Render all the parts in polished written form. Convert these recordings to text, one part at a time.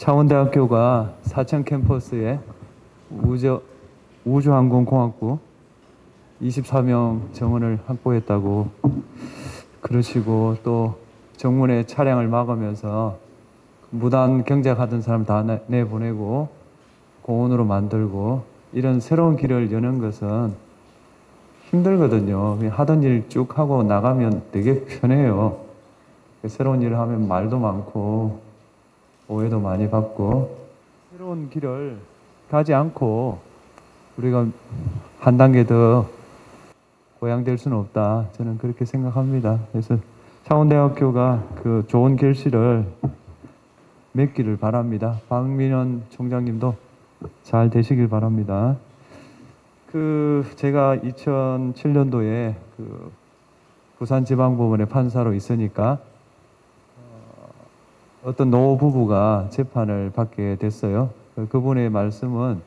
창원대학교가 사천 캠퍼스에 우주항공공학부 24명 정원을 확보했다고 그러시고, 또 정문에 차량을 막으면서 무단 경작하던 사람 다 내보내고 공원으로 만들고, 이런 새로운 길을 여는 것은 힘들거든요. 그냥 하던 일 쭉 하고 나가면 되게 편해요. 새로운 일을 하면 말도 많고 오해도 많이 받고, 새로운 길을 가지 않고 우리가 한 단계 더 고양될 수는 없다, 저는 그렇게 생각합니다. 그래서 창원대학교가 그 좋은 결실을 맺기를 바랍니다. 박민현 총장님도 잘 되시길 바랍니다. 제가 2007년도에 부산지방법원의 판사로 있으니까 어떤 노 부부가 재판을 받게 됐어요. 그분의 말씀은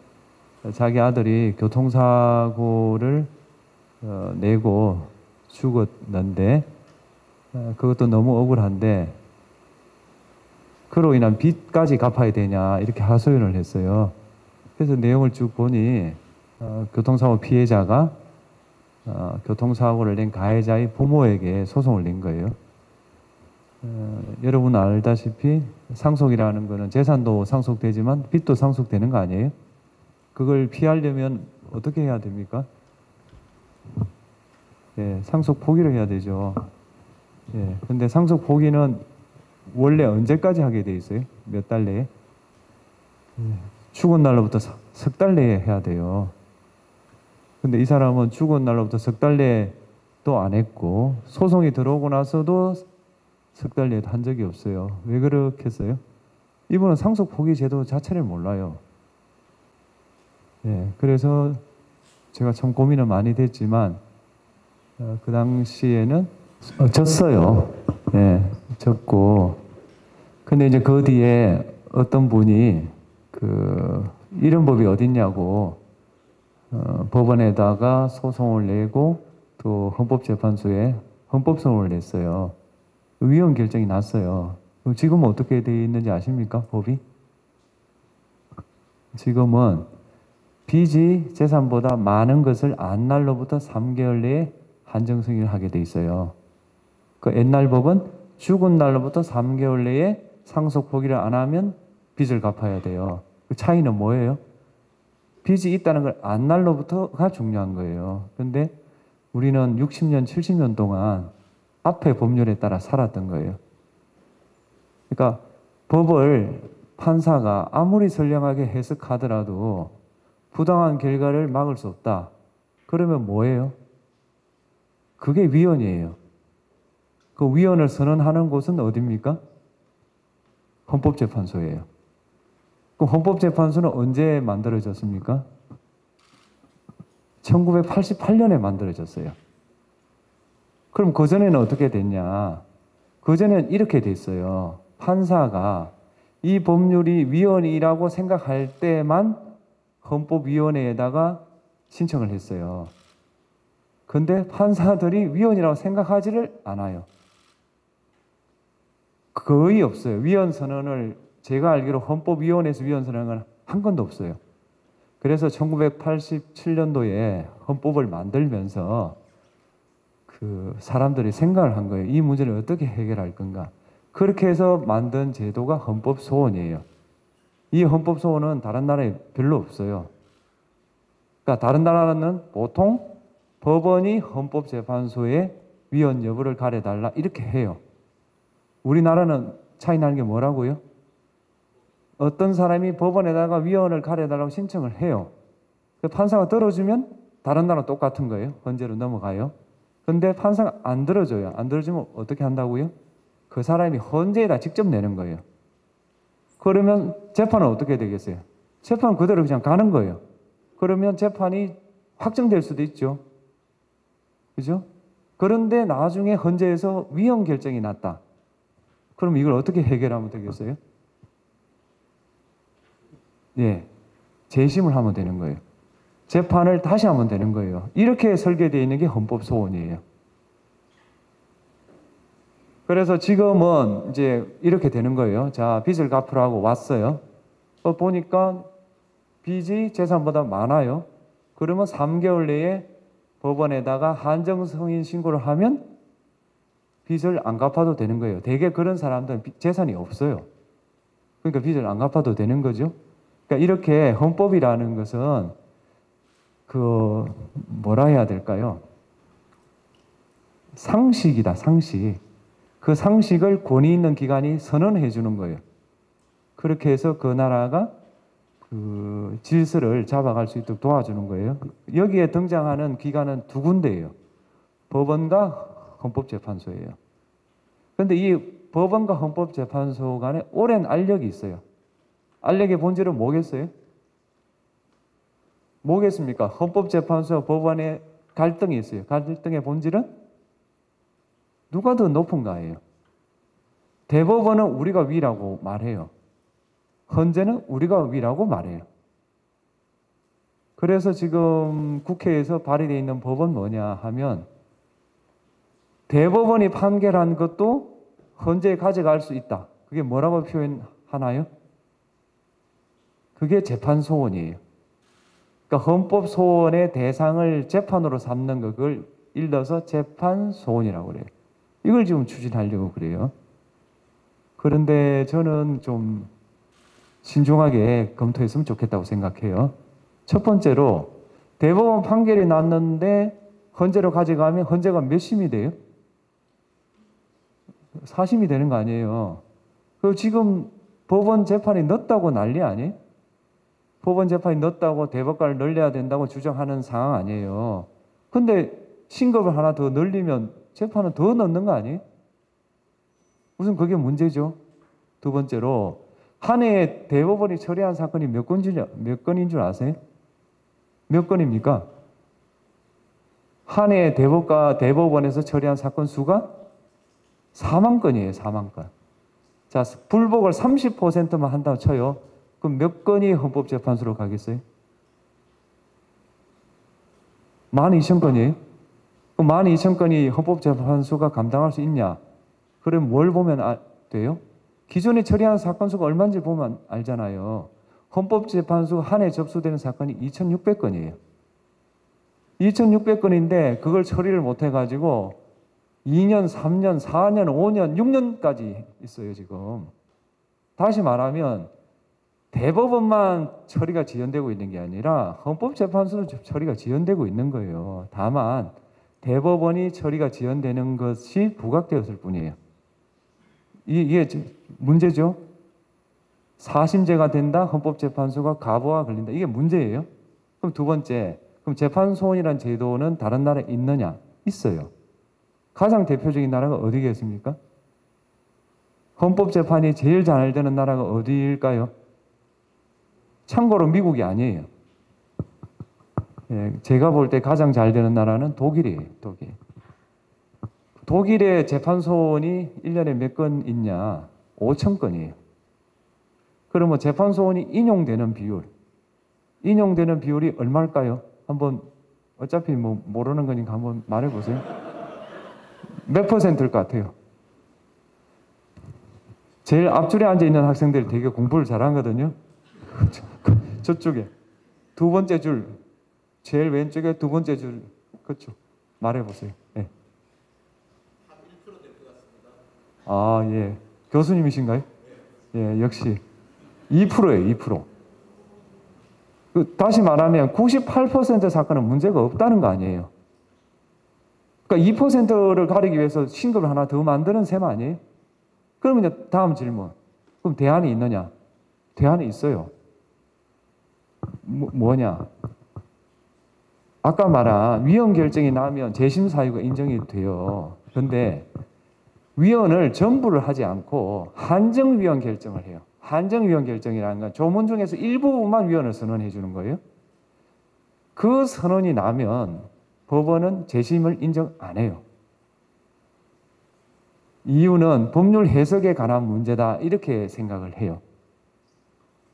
자기 아들이 교통사고를 내고 죽었는데, 그것도 너무 억울한데 그로 인한 빚까지 갚아야 되냐, 이렇게 하소연을 했어요. 그래서 내용을 쭉 보니 교통사고 피해자가 교통사고를 낸 가해자의 부모에게 소송을 낸 거예요. 여러분 알다시피 상속이라는 거는 재산도 상속되지만 빚도 상속되는 거 아니에요? 그걸 피하려면 어떻게 해야 됩니까? 예, 상속 포기를 해야 되죠. 예, 근데 상속 포기는 원래 언제까지 하게 돼 있어요? 몇 달 내에? 죽은 날로부터 석 달 내에 해야 돼요. 근데 이 사람은 죽은 날로부터 석 달 내에도 안 했고, 소송이 들어오고 나서도 석 달 내에도 한 적이 없어요. 왜 그렇겠어요? 이분은 상속 포기 제도 자체를 몰라요. 예, 그래서 제가 참 고민을 많이 됐지만 그 당시에는 졌어요. 예, 졌고, 근데 이제 그 뒤에 어떤 분이 이런 법이 어딨냐고 법원에다가 소송을 내고 또 헌법재판소에 헌법소송을 냈어요. 위헌 결정이 났어요. 지금은 어떻게 되어 있는지 아십니까? 법이? 지금은 빚이 재산보다 많은 것을 안 날로부터 3개월 내에 한정승인을 하게 돼 있어요. 그 옛날 법은 죽은 날로부터 3개월 내에 상속 포기를 안 하면 빚을 갚아야 돼요. 그 차이는 뭐예요? 빚이 있다는 걸 안 날로부터가 중요한 거예요. 근데 우리는 60년, 70년 동안 앞에 법률에 따라 살았던 거예요. 그러니까 법을 판사가 아무리 선량하게 해석하더라도 부당한 결과를 막을 수 없다. 그러면 뭐예요? 그게 위헌이에요. 그 위헌을 선언하는 곳은 어디입니까? 헌법재판소예요. 그럼 헌법재판소는 언제 만들어졌습니까? 1988년에 만들어졌어요. 그럼 그전에는 어떻게 됐냐? 그전에는 이렇게 됐어요. 판사가 이 법률이 위헌이라고 생각할 때만 헌법위원회에다가 신청을 했어요. 근데 판사들이 위헌이라고 생각하지를 않아요. 거의 없어요. 위헌 선언을, 제가 알기로 헌법위원회에서 위헌 선언은 한 건도 없어요. 그래서 1987년도에 헌법을 만들면서 사람들이 생각을 한 거예요. 이 문제를 어떻게 해결할 건가. 그렇게 해서 만든 제도가 헌법소원이에요. 이 헌법소원은 다른 나라에 별로 없어요. 그러니까 다른 나라는 보통 법원이 헌법재판소에 위헌 여부를 가려달라 이렇게 해요. 우리나라는 차이 나는 게 뭐라고요? 어떤 사람이 법원에다가 위헌을 가려달라고 신청을 해요. 판사가 들어주면 다른 나라는 똑같은 거예요. 헌재로 넘어가요. 근데 판사가 안 들어줘요. 안 들어주면 어떻게 한다고요? 그 사람이 헌재에다 직접 내는 거예요. 그러면 재판은 어떻게 되겠어요? 재판은 그대로 그냥 가는 거예요. 그러면 재판이 확정될 수도 있죠. 그죠? 그런데 나중에 헌재에서 위헌 결정이 났다. 그럼 이걸 어떻게 해결하면 되겠어요? 예, 재심을 하면 되는 거예요. 재판을 다시 하면 되는 거예요. 이렇게 설계되어 있는 게 헌법소원이에요. 그래서 지금은 이제 이렇게 되는 거예요. 자, 빚을 갚으라고 왔어요. 보니까 빚이 재산보다 많아요. 그러면 3개월 내에 법원에다가 한정승인 신고를 하면 빚을 안 갚아도 되는 거예요. 대개 그런 사람들은 재산이 없어요. 그러니까 빚을 안 갚아도 되는 거죠. 그러니까 이렇게 헌법이라는 것은 뭐라 해야 될까요? 상식이다, 상식. 그 상식을 권위 있는 기관이 선언해 주는 거예요. 그렇게 해서 그 나라가 그 질서를 잡아갈 수 있도록 도와주는 거예요. 여기에 등장하는 기관은 두 군데예요. 법원과 헌법재판소예요. 그런데 이 법원과 헌법재판소 간에 오랜 알력이 있어요. 알력의 본질은 뭐겠어요? 뭐겠습니까? 헌법재판소와 법원의 갈등이 있어요. 갈등의 본질은 누가 더 높은가예요. 대법원은 우리가 위라고 말해요. 헌재는 우리가 위라고 말해요. 그래서 지금 국회에서 발의되어 있는 법은 뭐냐 하면 대법원이 판결한 것도 헌재에 가져갈 수 있다. 그게 뭐라고 표현하나요? 그게 재판소원이에요. 그러니까 헌법소원의 대상을 재판으로 삼는 그걸 일러서 재판소원이라고 그래요. 이걸 지금 추진하려고 그래요. 그런데 저는 좀 신중하게 검토했으면 좋겠다고 생각해요. 첫 번째로 대법원 판결이 났는데 헌재로 가져가면 헌재가 몇 심이 돼요? 4심이 되는 거 아니에요. 그리고 지금 법원 재판이 늦다고 난리 아니에요? 법원 재판이 늦다고 대법관을 늘려야 된다고 주장하는 상황 아니에요. 근데 신급을 하나 더 늘리면 재판은 더 늦는 거 아니에요? 무슨 그게 문제죠? 두 번째로 한 해에 대법원이 처리한 사건이 몇 건인 줄 아세요? 몇 건입니까? 한 해에 대법원에서 처리한 사건 수가 4만 건이에요. 4만 건. 자, 불복을 30%만 한다고 쳐요. 그럼 몇 건이 헌법재판소로 가겠어요? 12,000건이에요? 그럼 12,000건이 헌법재판소가 감당할 수 있냐? 그럼 뭘 보면 돼요? 기존에 처리한 사건 수가 얼마인지 보면 알잖아요. 헌법재판소가 한 해 접수되는 사건이 2,600건이에요. 2,600건인데 그걸 처리를 못 해가지고 2년, 3년, 4년, 5년, 6년까지 있어요, 지금. 다시 말하면 대법원만 처리가 지연되고 있는 게 아니라 헌법재판소도 처리가 지연되고 있는 거예요. 다만 대법원이 처리가 지연되는 것이 부각되었을 뿐이에요. 이게 문제죠. 사심제가 된다, 헌법재판소가 가부가 걸린다. 이게 문제예요. 그럼 두 번째, 그럼 재판소원이라는 제도는 다른 나라에 있느냐? 있어요. 가장 대표적인 나라가 어디겠습니까? 헌법재판이 제일 잘 되는 나라가 어디일까요? 참고로 미국이 아니에요. 예, 제가 볼 때 가장 잘 되는 나라는 독일이에요. 독일. 독일의 재판소원이 1년에 몇 건 있냐? 5,000건이에요. 그러면 재판소원이 인용되는 비율이 얼마일까요? 한번 어차피 뭐 모르는 거니까 한번 말해보세요. 몇 퍼센트일 것 같아요? 제일 앞줄에 앉아있는 학생들이 되게 공부를 잘하거든요. 저쪽에 두 번째 줄, 제일 왼쪽에 두 번째 줄, 그렇죠. 말해보세요. 네. 한 1% 될 것 같습니다. 아, 예. 교수님이신가요? 예, 역시 2%예요, 2%. 다시 말하면 98% 사건은 문제가 없다는 거 아니에요. 그러니까 2%를 가리기 위해서 신급을 하나 더 만드는 셈 아니에요? 그러면 이제 다음 질문. 그럼 대안이 있느냐? 대안이 있어요. 뭐냐? 아까 말한 위헌 결정이 나면 재심 사유가 인정이 돼요. 그런데 위헌을 전부를 하지 않고 한정 위헌 결정을 해요. 한정 위헌 결정이라는 건 조문 중에서 일부분만 위헌을 선언해 주는 거예요. 그 선언이 나면 법원은 재심을 인정 안 해요. 이유는 법률 해석에 관한 문제다 이렇게 생각을 해요.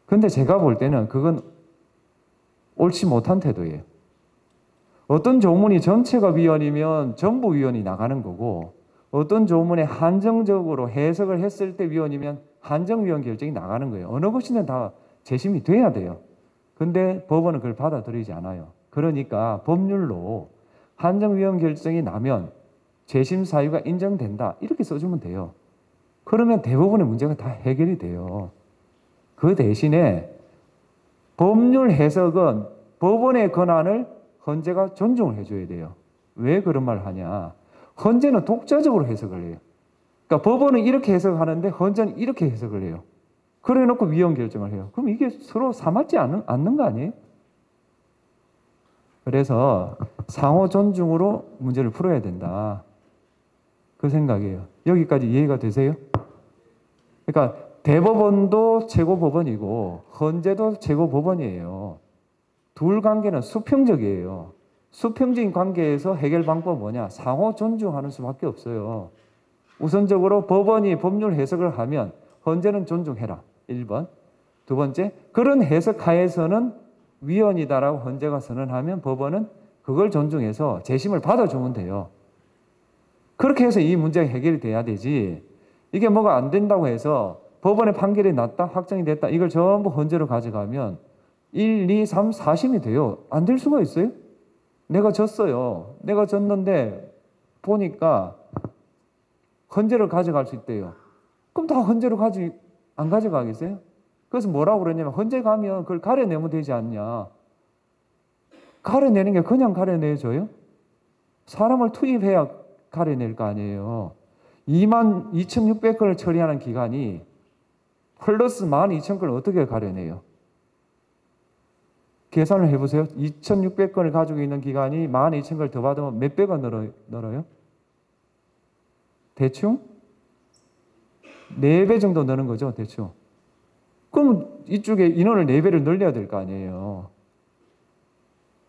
그런데 제가 볼 때는 그건 옳지 못한 태도예요. 어떤 조문이 전체가 위헌이면 전부 위헌이 나가는 거고 어떤 조문에 한정적으로 해석을 했을 때 위헌이면 한정 위헌 결정이 나가는 거예요. 어느 것이든 다 재심이 돼야 돼요. 근데 법원은 그걸 받아들이지 않아요. 그러니까 법률로 한정위원 결정이 나면 재심 사유가 인정된다. 이렇게 써주면 돼요. 그러면 대부분의 문제가 다 해결이 돼요. 그 대신에 법률 해석은 법원의 권한을 헌재가 존중을 해줘야 돼요. 왜 그런 말을 하냐. 헌재는 독자적으로 해석을 해요. 그러니까 법원은 이렇게 해석하는데 헌재는 이렇게 해석을 해요. 그래 놓고 위헌 결정을 해요. 그럼 이게 서로 사맞지 않는 거 아니에요? 그래서 상호 존중으로 문제를 풀어야 된다. 그 생각이에요. 여기까지 이해가 되세요? 그러니까 대법원도 최고법원이고 헌재도 최고법원이에요. 둘 관계는 수평적이에요. 수평적인 관계에서 해결 방법은 뭐냐? 상호 존중하는 수밖에 없어요. 우선적으로 법원이 법률 해석을 하면 헌재는 존중해라. 1번. 두 번째, 그런 해석 하에서는 위헌이다라고 헌재가 선언하면 법원은 그걸 존중해서 재심을 받아주면 돼요. 그렇게 해서 이 문제가 해결이 돼야 되지. 이게 뭐가 안 된다고 해서 법원의 판결이 났다, 확정이 됐다, 이걸 전부 헌재로 가져가면 1, 2, 3, 4심이 돼요. 안 될 수가 있어요? 내가 졌어요. 내가 졌는데 보니까 헌재를 가져갈 수 있대요. 그럼 다 헌재로 안 가져가겠어요? 그래서 뭐라고 그러냐면 헌재 가면 그걸 가려내면 되지 않냐. 가려내는 게 그냥 가려내줘요? 사람을 투입해야 가려낼 거 아니에요. 22,600건을 처리하는 기간이 플러스 12,000건을 어떻게 가려내요? 계산을 해보세요. 2,600건을 가지고 있는 기간이 12,000건을 더 받으면 몇 배가 늘어요? 대충? 4배 정도 느는 거죠, 대충. 그럼 이쪽에 인원을 4배를 늘려야 될 거 아니에요.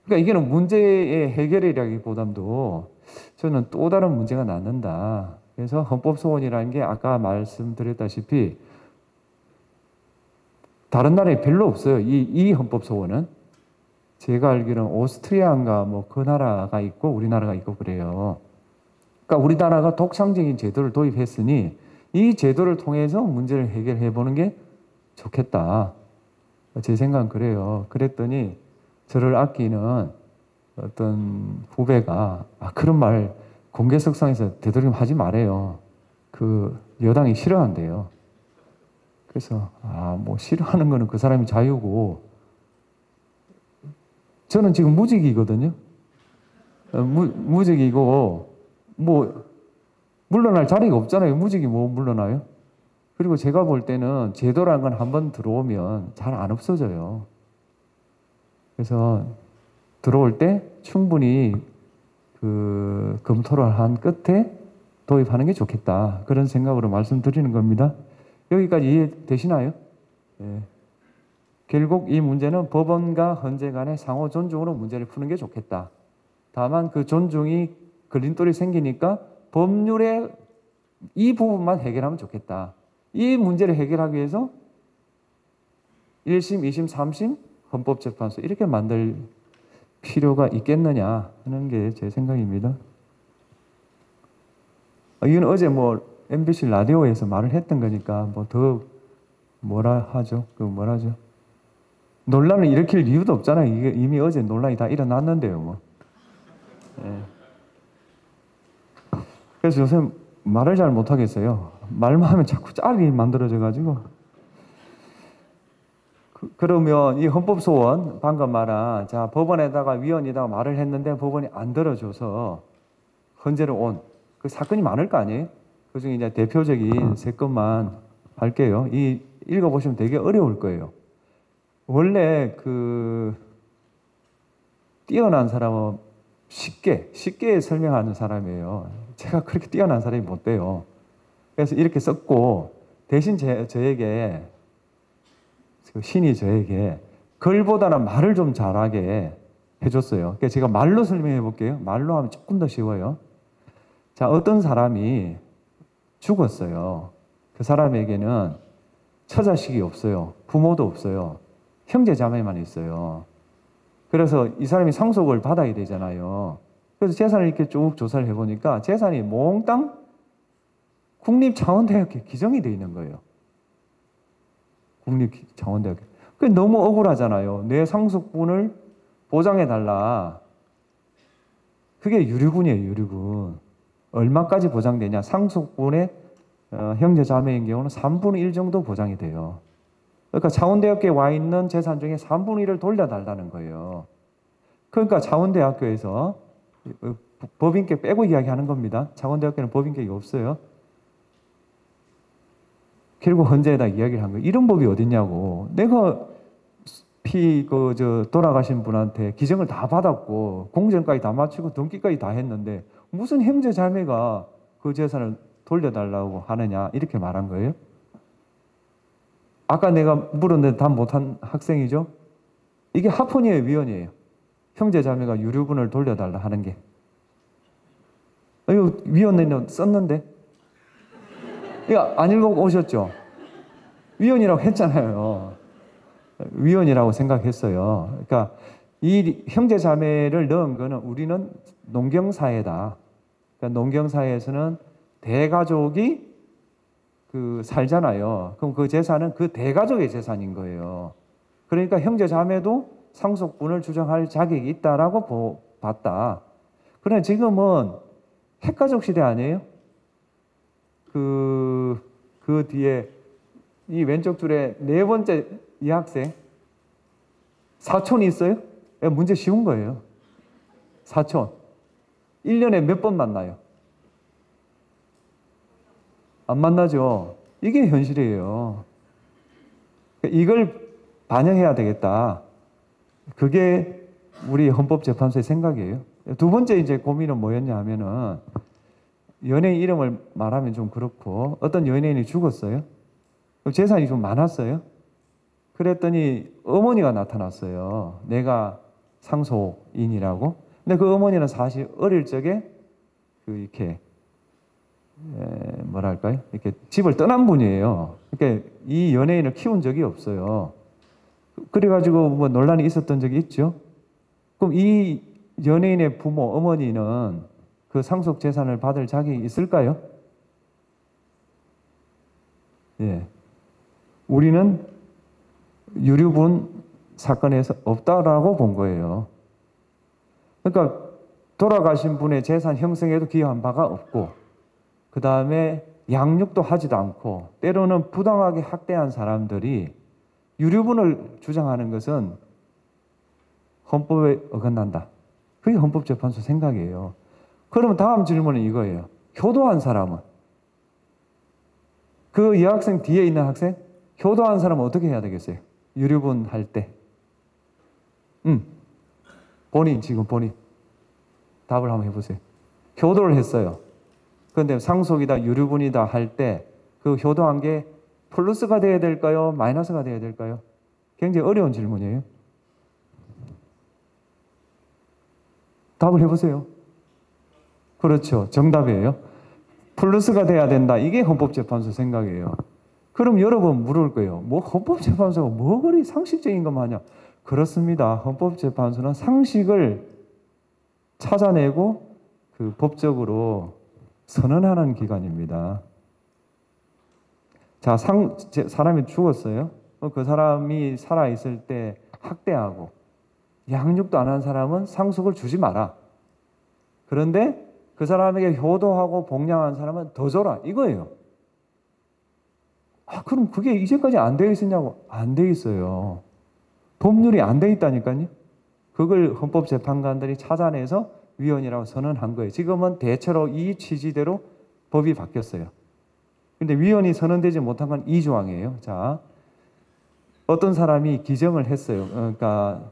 그러니까 이게는 문제의 해결이라기보다도 저는 또 다른 문제가 낳는다. 그래서 헌법소원이라는 게 아까 말씀드렸다시피 다른 나라에 별로 없어요. 이 헌법소원은. 제가 알기로는 오스트리아인가 뭐 그 나라가 있고 우리나라가 있고 그래요. 그러니까 우리나라가 독창적인 제도를 도입했으니 이 제도를 통해서 문제를 해결해 보는 게 좋겠다. 제 생각은 그래요. 그랬더니 저를 아끼는 어떤 후배가 그런 말 공개석상에서 되도록이면 하지 말아요. 그 여당이 싫어한대요. 그래서 뭐 싫어하는 거는 그 사람이 자유고 저는 지금 무직이거든요. 무직이고 뭐 물러날 자리가 없잖아요. 무직이 뭐 물러나요? 그리고 제가 볼 때는 제도라는 건 한번 들어오면 잘 안 없어져요. 그래서 들어올 때 충분히 그 검토를 한 끝에 도입하는 게 좋겠다. 그런 생각으로 말씀드리는 겁니다. 여기까지 이해되시나요? 네. 결국 이 문제는 법원과 헌재 간의 상호 존중으로 문제를 푸는 게 좋겠다. 다만 그 존중이 걸림돌이 생기니까 법률의 이 부분만 해결하면 좋겠다. 이 문제를 해결하기 위해서 1심, 2심, 3심 헌법재판소 이렇게 만들 필요가 있겠느냐 하는 게 제 생각입니다. 이건 어제 뭐 MBC 라디오에서 말을 했던 거니까 뭐 더 뭐라 하죠? 뭐라죠? 논란을 일으킬 이유도 없잖아요. 이게 이미 어제 논란이 다 일어났는데요, 뭐. 네. 그래서 요새 말을 잘 못하겠어요. 말만 하면 자꾸 짤이 만들어져가지고. 그러면 이 헌법소원 방금 말한 자 법원에다가 위헌이다가 말을 했는데 법원이 안 들어줘서 헌재로 온 그 사건이 많을 거 아니에요? 그중에 이제 대표적인 세 건만 할게요. 이 읽어보시면 되게 어려울 거예요. 원래 그 뛰어난 사람은 쉽게 설명하는 사람이에요. 제가 그렇게 뛰어난 사람이 못 돼요. 그래서 이렇게 썼고 대신 저에게 신이 저에게 글보다는 말을 좀 잘하게 해줬어요. 그러니까 제가 말로 설명해 볼게요. 말로 하면 조금 더 쉬워요. 자, 어떤 사람이 죽었어요. 그 사람에게는 처자식이 없어요. 부모도 없어요. 형제 자매만 있어요. 그래서 이 사람이 상속을 받아야 되잖아요. 그래서 재산을 이렇게 쭉 조사를 해보니까 재산이 몽땅 국립창원대학교에 기정이 되어 있는 거예요. 국립창원대학교. 그게 너무 억울하잖아요. 내 상속분을 보장해달라. 그게 유류분이에요, 유류분. 얼마까지 보장되냐? 상속분의 형제 자매인 경우는 3분의 1 정도 보장이 돼요. 그러니까 차원대학교에 와 있는 재산 중에 3분의 1을 돌려달라는 거예요. 그러니까 차원대학교에서 법인격 빼고 이야기하는 겁니다. 차원대학교는 법인격이 없어요. 결국 헌재에다 이야기를 한 거예요. 이런 법이 어딨냐고. 내가 돌아가신 분한테 기증을 다 받았고 공정까지 다 마치고 등기까지 다 했는데 무슨 형제 자매가 그 재산을 돌려달라고 하느냐 이렇게 말한 거예요. 아까 내가 물었는데 답 못한 학생이죠. 이게 합헌이에요, 위헌이에요? 형제 자매가 유류분을 돌려달라 하는 게. 이거 위헌에는 썼는데 이거 안 읽어오셨죠? 위헌이라고 했잖아요. 위헌이라고 생각했어요. 그러니까 이 형제 자매를 넣은 거는 우리는 농경사회다. 그러니까 농경사회에서는 대가족이 살잖아요. 그럼 그 재산은 그 대가족의 재산인 거예요. 그러니까 형제 자매도 상속분을 주장할 자격이 있다라고 봤다. 그런데 지금은 핵가족 시대 아니에요? 그 뒤에 이 왼쪽 줄에 네 번째 이 학생 사촌이 있어요? 문제 쉬운 거예요. 사촌 1년에 몇 번 만나요? 안 만나죠. 이게 현실이에요. 이걸 반영해야 되겠다. 그게 우리 헌법재판소의 생각이에요. 두 번째 이제 고민은 뭐였냐 하면은 연예인 이름을 말하면 좀 그렇고 어떤 연예인이 죽었어요. 재산이 좀 많았어요. 그랬더니 어머니가 나타났어요. 내가 상속인이라고. 근데 그 어머니는 사실 어릴 적에 이렇게 뭐랄까요? 이렇게 집을 떠난 분이에요. 그러니까 이 연예인을 키운 적이 없어요. 그래가지고 뭐 논란이 있었던 적이 있죠. 그럼 이 연예인의 부모, 어머니는 그 상속 재산을 받을 자격이 있을까요? 예. 우리는 유류분 사건에서 없다라고 본 거예요. 그러니까 돌아가신 분의 재산 형성에도 기여한 바가 없고, 그 다음에 양육도 하지도 않고, 때로는 부당하게 학대한 사람들이 유류분을 주장하는 것은 헌법에 어긋난다. 그게 헌법재판소 생각이에요. 그러면 다음 질문은 이거예요. 효도한 사람은? 그 여학생 뒤에 있는 학생? 효도한 사람은 어떻게 해야 되겠어요? 유류분 할 때. 지금 본인. 답을 한번 해보세요. 효도를 했어요. 그런데 상속이다, 유류분이다 할 때 그 효도한 게 플러스가 돼야 될까요? 마이너스가 돼야 될까요? 굉장히 어려운 질문이에요. 답을 해보세요. 그렇죠. 정답이에요. 플러스가 돼야 된다. 이게 헌법재판소 생각이에요. 그럼 여러분 물을 거예요. 뭐 헌법재판소가 뭐 그리 상식적인 것만 하냐? 그렇습니다. 헌법재판소는 상식을 찾아내고 그 법적으로 선언하는 기관입니다. 자, 사람이 죽었어요. 그 사람이 살아있을 때 학대하고 양육도 안 한 사람은 상속을 주지 마라. 그런데 그 사람에게 효도하고 복양한 사람은 더 줘라. 이거예요. 그럼 그게 이제까지 안 되어 있었냐고? 안 되어 있어요. 법률이 안 되어 있다니까요. 그걸 헌법재판관들이 찾아내서 위헌이라고 선언한 거예요. 지금은 대체로 이 취지대로 법이 바뀌었어요. 근데 위헌이 선언되지 못한 건 이 조항이에요. 자, 어떤 사람이 기증을 했어요. 그러니까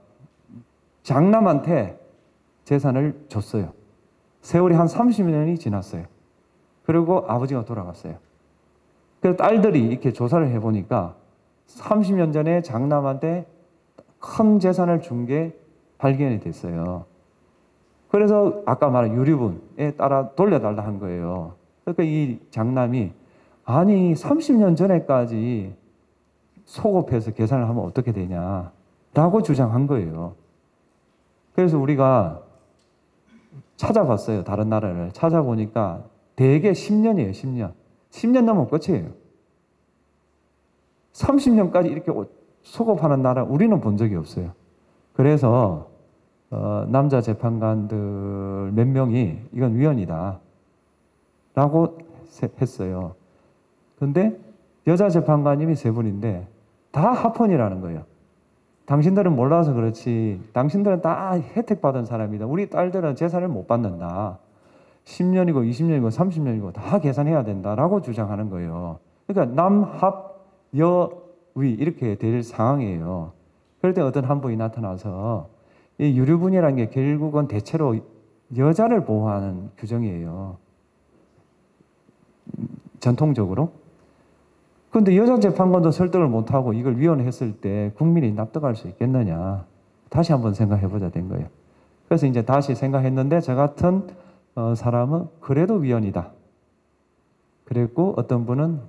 장남한테 재산을 줬어요. 세월이 한 30년이 지났어요. 그리고 아버지가 돌아갔어요. 그래서 딸들이 이렇게 조사를 해보니까 30년 전에 장남한테 큰 재산을 준 게 발견이 됐어요. 그래서 아까 말한 유류분에 따라 돌려달라 한 거예요. 그러니까 이 장남이 아니 30년 전에까지 소급해서 계산을 하면 어떻게 되냐라고 주장한 거예요. 그래서 우리가 찾아봤어요. 다른 나라를 찾아보니까 대개 10년이에요. 10년. 10년 넘으면 끝이에요. 30년까지 이렇게 소급하는 나라 우리는 본 적이 없어요. 그래서 남자 재판관들 몇 명이 이건 위헌이다 라고 했어요. 근데 여자 재판관님이 세 분인데 다 합헌이라는 거예요. 당신들은 몰라서 그렇지 당신들은 다 혜택 받은 사람이다. 우리 딸들은 재산을 못 받는다. 10년이고 20년이고 30년이고 다 계산해야 된다라고 주장하는 거예요. 그러니까 남합 여위 이렇게 될 상황이에요. 그럴 때 어떤 한 분이 나타나서 이 유류분이라는 게 결국은 대체로 여자를 보호하는 규정이에요. 전통적으로. 그런데 여자 재판관도 설득을 못하고 이걸 위헌했을 때 국민이 납득할 수 있겠느냐. 다시 한번 생각해보자 된 거예요. 그래서 이제 다시 생각했는데 저 같은 사람은 그래도 위헌이다. 그랬고 어떤 분은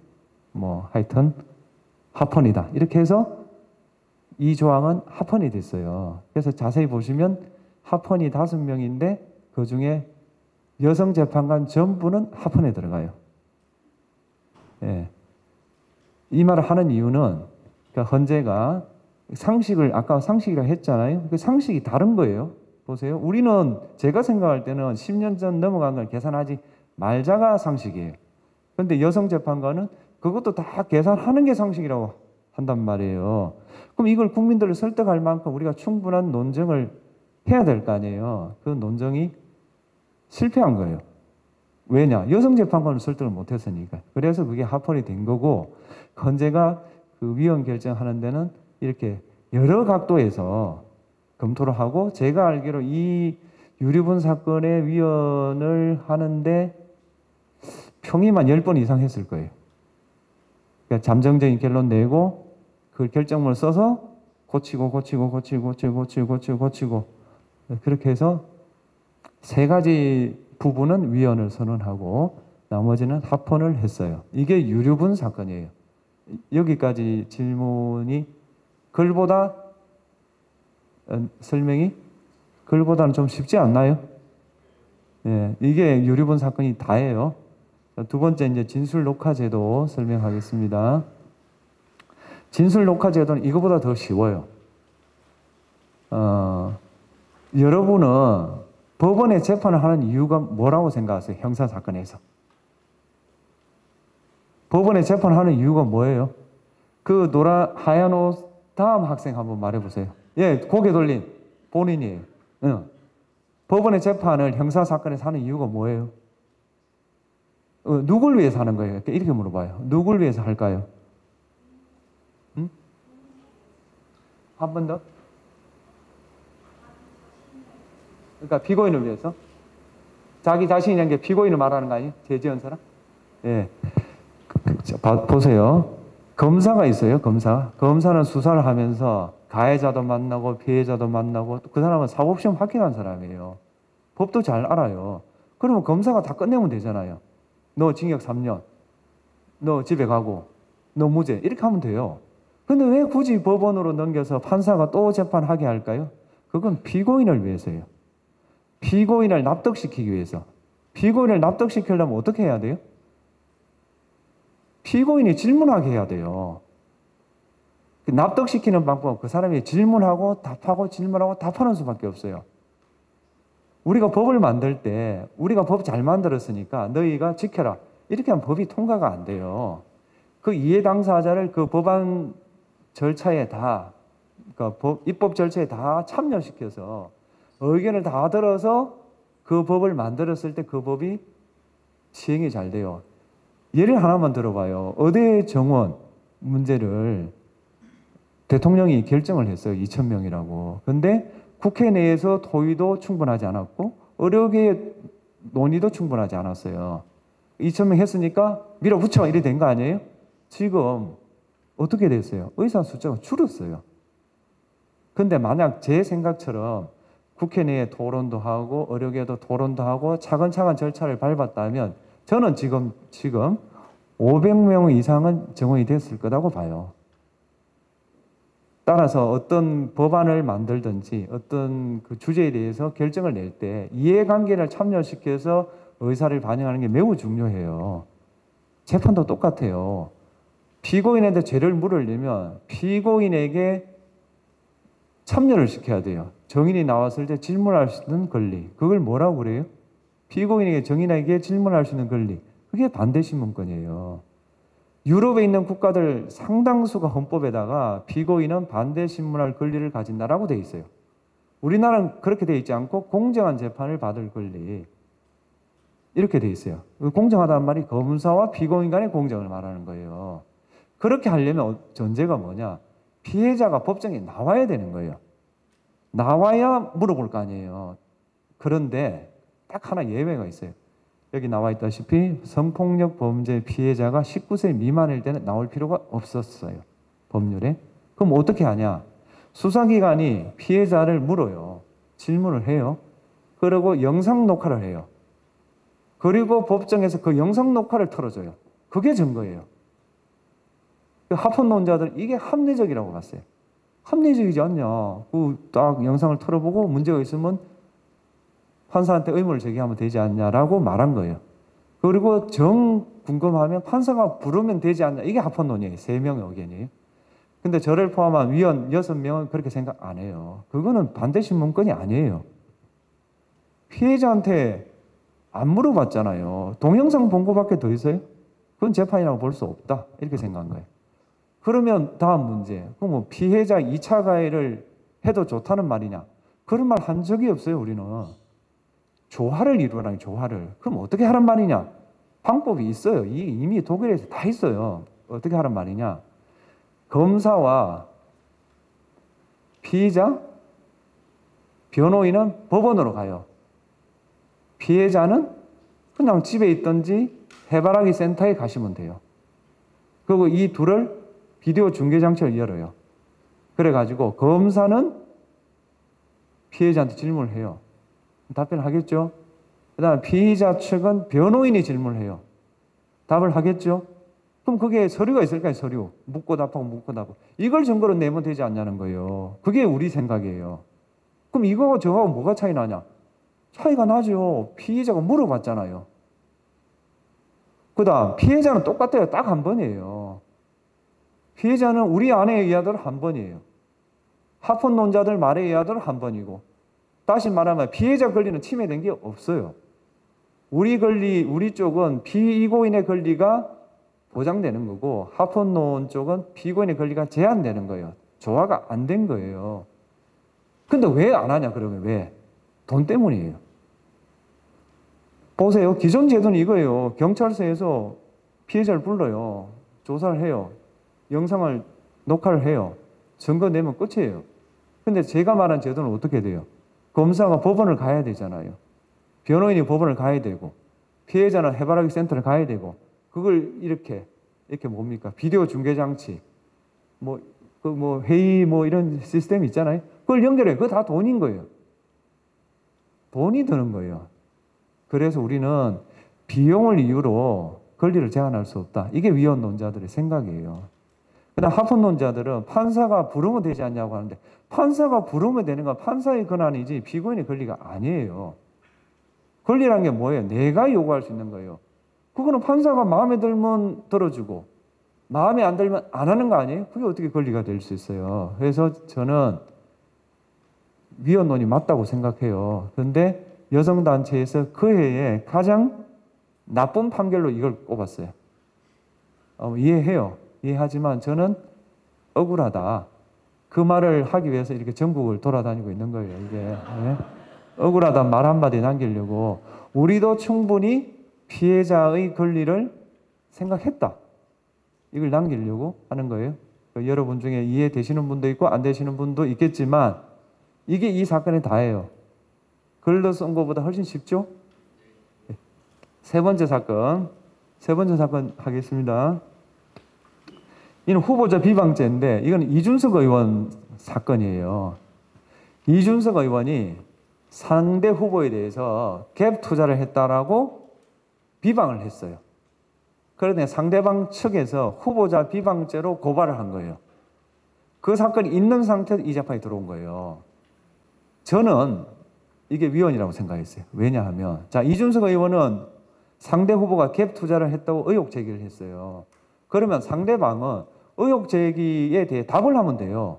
뭐 하여튼 합헌이다. 이렇게 해서 이 조항은 합헌이 됐어요. 그래서 자세히 보시면 합헌이 5명인데 그 중에 여성 재판관 전부는 합헌에 들어가요. 예. 이 말을 하는 이유는 그러니까 헌재가 상식을 아까 상식이라 했잖아요. 그 상식이 다른 거예요. 보세요. 우리는 제가 생각할 때는 10년 전 넘어간 걸 계산하지 말자가 상식이에요. 그런데 여성 재판관은 그것도 다 계산하는 게 상식이라고 한단 말이에요. 그럼 이걸 국민들을 설득할 만큼 우리가 충분한 논쟁을 해야 될 거 아니에요. 그 논쟁이 실패한 거예요. 왜냐? 여성 재판관을 설득을 못했으니까. 그래서 그게 합헌이 된 거고 헌재가 그 위헌 결정하는 데는 이렇게 여러 각도에서 검토를 하고 제가 알기로 이 유류분 사건의 위헌을 하는데 평이만 10번 이상 했을 거예요. 그러니까 잠정적인 결론 내고 그 결정문을 써서 고치고 그렇게 해서 3가지 부분은 위헌을 선언하고 나머지는 합헌을 했어요. 이게 유류분 사건이에요. 여기까지 질문이 글보다 설명이 글보다는 좀 쉽지 않나요? 예, 이게 유류분 사건이 다예요. 두 번째 이제 진술 녹화 제도 설명하겠습니다. 진술 녹화 제도는 이거보다 더 쉬워요. 여러분은 법원에 재판을 하는 이유가 뭐라고 생각하세요? 형사 사건에서. 법원에 재판하는 이유가 뭐예요? 그 하얀 옷 다음 학생 한번 말해보세요. 예, 고개 돌린 본인이에요. 응. 법원의 재판을 형사 사건에서 하는 이유가 뭐예요? 누굴 위해서 하는 거예요? 이렇게 물어봐요. 누굴 위해서 할까요? 응? 한 번 더? 그러니까 피고인을 위해서? 자기 자신이라는 게 피고인을 말하는 거 아니에요? 죄지은 사람? 예. 보세요. 검사가 있어요, 검사. 검사는 수사를 하면서 가해자도 만나고 피해자도 만나고 그 사람은 사법시험 합격한 사람이에요. 법도 잘 알아요. 그러면 검사가 다 끝내면 되잖아요. 너 징역 3년, 너 집에 가고, 너 무죄 이렇게 하면 돼요. 근데 왜 굳이 법원으로 넘겨서 판사가 또 재판하게 할까요? 그건 피고인을 위해서예요. 피고인을 납득시키기 위해서. 피고인을 납득시키려면 어떻게 해야 돼요? 피고인이 질문하게 해야 돼요. 납득시키는 방법은 그 사람이 질문하고 답하고 질문하고 답하는 수밖에 없어요. 우리가 법을 만들 때 우리가 법 잘 만들었으니까 너희가 지켜라. 이렇게 하면 법이 통과가 안 돼요. 그 이해 당사자를 그 법안 절차에 다, 그러니까 입법 절차에 다 참여시켜서 의견을 다 들어서 그 법을 만들었을 때 그 법이 시행이 잘 돼요. 예를 하나만 들어봐요. 의대 정원 문제를 대통령이 결정을 했어요. 2,000명이라고. 근데 국회 내에서 토의도 충분하지 않았고 의료계의 논의도 충분하지 않았어요. 2,000명 했으니까 밀어붙여 이래 된 거 아니에요? 지금 어떻게 됐어요? 의사 숫자가 줄었어요. 근데 만약 제 생각처럼 국회 내에 토론도 하고 의료계도 토론도 하고 차근차근 절차를 밟았다면 저는 지금 500명 이상은 정원이 됐을 거라고 봐요. 따라서 어떤 법안을 만들든지 어떤 그 주제에 대해서 결정을 낼 때 이해관계를 참여시켜서 의사를 반영하는 게 매우 중요해요. 재판도 똑같아요. 피고인한테 죄를 물으려면 피고인에게 참여를 시켜야 돼요. 정인이 나왔을 때 질문할 수 있는 권리. 그걸 뭐라고 그래요? 피고인에게 정인에게 질문할 수 있는 권리. 그게 반대신문권이에요. 유럽에 있는 국가들 상당수가 헌법에다가 피고인은 반대신문할 권리를 가진다라고 돼 있어요. 우리나라는 그렇게 돼 있지 않고 공정한 재판을 받을 권리. 이렇게 돼 있어요. 공정하다는 말이 검사와 피고인 간의 공정을 말하는 거예요. 그렇게 하려면 전제가 뭐냐? 피해자가 법정에 나와야 되는 거예요. 나와야 물어볼 거 아니에요. 그런데 딱 하나 예외가 있어요. 여기 나와 있다시피 성폭력 범죄 피해자가 19세 미만일 때는 나올 필요가 없었어요. 법률에. 그럼 어떻게 하냐? 수사기관이 피해자를 물어요. 질문을 해요. 그리고 영상 녹화를 해요. 그리고 법정에서 그 영상 녹화를 틀어줘요. 그게 증거예요. 합헌론자들은 이게 합리적이라고 봤어요. 합리적이지 않냐. 딱 영상을 틀어보고 문제가 있으면 판사한테 의문을 제기하면 되지 않냐라고 말한 거예요. 그리고 정 궁금하면 판사가 부르면 되지 않냐. 이게 합헌론이에요. 3명의 의견이에요. 근데 저를 포함한 위원 6명은 그렇게 생각 안 해요. 그거는 반대신문권이 아니에요. 피해자한테 안 물어봤잖아요. 동영상 본 거밖에 더 있어요? 그건 재판이라고 볼 수 없다. 이렇게 생각한 거예요. 그러면 다음 문제. 그럼 뭐 피해자 2차 가해를 해도 좋다는 말이냐? 그런 말 한 적이 없어요, 우리는. 조화를 이루라는 조화를. 그럼 어떻게 하란 말이냐? 방법이 있어요. 이미 독일에서 다 있어요. 어떻게 하란 말이냐? 검사와 피의자, 변호인은 법원으로 가요. 피해자는 그냥 집에 있든지 해바라기 센터에 가시면 돼요. 그리고 이 둘을 비디오 중계 장치를 열어요. 그래가지고 검사는 피해자한테 질문을 해요. 답변을 하겠죠? 그 다음에 피의자 측은 변호인이 질문을 해요. 답을 하겠죠? 그럼 그게 서류가 있을까요? 서류. 묻고 답하고 묻고 답하고. 이걸 증거로 내면 되지 않냐는 거예요. 그게 우리 생각이에요. 그럼 이거하고 저거하고 뭐가 차이 나냐? 차이가 나죠. 피의자가 물어봤잖아요. 그 다음 피해자는 똑같아요. 딱 한 번이에요. 피해자는 우리 아내에 의하대로 한 번이에요. 합헌론자들 말에 의하대로 한 번이고, 다시 말하면 피해자 권리는 침해된 게 없어요. 우리 쪽은 피고인의 권리가 보장되는 거고, 합헌론 쪽은 피고인의 권리가 제한되는 거예요. 조화가 안 된 거예요. 근데 왜 안 하냐, 그러면 왜? 돈 때문이에요. 보세요. 기존 제도는 이거예요. 경찰서에서 피해자를 불러요. 조사를 해요. 영상을 녹화를 해요. 증거 내면 끝이에요. 근데 제가 말한 제도는 어떻게 돼요? 검사가 법원을 가야 되잖아요. 변호인이 법원을 가야 되고, 피해자는 해바라기 센터를 가야 되고, 그걸 이렇게 뭡니까? 비디오 중계 장치, 회의 이런 시스템 있잖아요. 그걸 연결해. 그거 다 돈인 거예요. 돈이 드는 거예요. 그래서 우리는 비용을 이유로 권리를 제한할 수 없다. 이게 위헌론자들의 생각이에요. 그다음 합헌론자들은 판사가 부르면 되지 않냐고 하는데, 판사가 부르면 되는 건 판사의 권한이지 피고인의 권리가 아니에요. 권리라는 게 뭐예요? 내가 요구할 수 있는 거예요. 그거는 판사가 마음에 들면 들어주고 마음에 안 들면 안 하는 거 아니에요? 그게 어떻게 권리가 될 수 있어요? 그래서 저는 위헌론이 맞다고 생각해요. 그런데 여성단체에서 그 해에 가장 나쁜 판결로 이걸 꼽았어요. 이해해요. 이해하지만 저는 억울하다. 그 말을 하기 위해서 이렇게 전국을 돌아다니고 있는 거예요. 이게 네? 억울하다 말 한마디 남기려고. 우리도 충분히 피해자의 권리를 생각했다. 이걸 남기려고 하는 거예요. 여러분 중에 이해되시는 분도 있고 안 되시는 분도 있겠지만 이게 이 사건의 다예요. 글로 쓴 것보다 훨씬 쉽죠? 세 번째 사건 하겠습니다. 이는 후보자 비방죄인데 이건 이준석 의원 사건이에요. 이준석 의원이 상대 후보에 대해서 갭 투자를 했다라고 비방을 했어요. 그런데 상대방 측에서 후보자 비방죄로 고발을 한 거예요. 그 사건이 있는 상태에서 이 재판이 들어온 거예요. 저는 이게 위헌이라고 생각했어요. 왜냐하면 이준석 의원은 상대 후보가 갭 투자를 했다고 의혹 제기를 했어요. 그러면 상대방은 의혹 제기에 대해 답을 하면 돼요.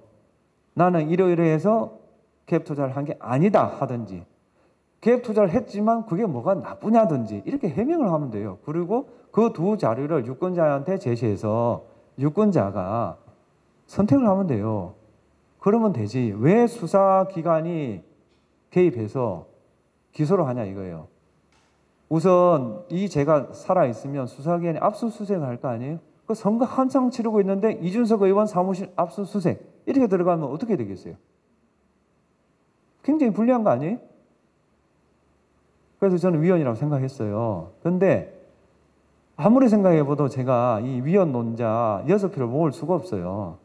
나는 이러이러해서 갭 투자를 한 게 아니다 하든지, 갭 투자를 했지만 그게 뭐가 나쁘냐든지 이렇게 해명을 하면 돼요. 그리고 그 두 자료를 유권자한테 제시해서 유권자가 선택을 하면 돼요. 그러면 되지. 왜 수사기관이 개입해서 기소를 하냐 이거예요. 우선 제가 살아있으면 수사기관이 압수수색을 할 거 아니에요? 그 선거 한창 치르고 있는데 이준석 의원 사무실 압수수색 이렇게 들어가면 어떻게 되겠어요? 굉장히 불리한 거 아니에요? 그래서 저는 위헌이라고 생각했어요. 그런데 아무리 생각해봐도 제가 이 위헌 논자 6표를 모을 수가 없어요.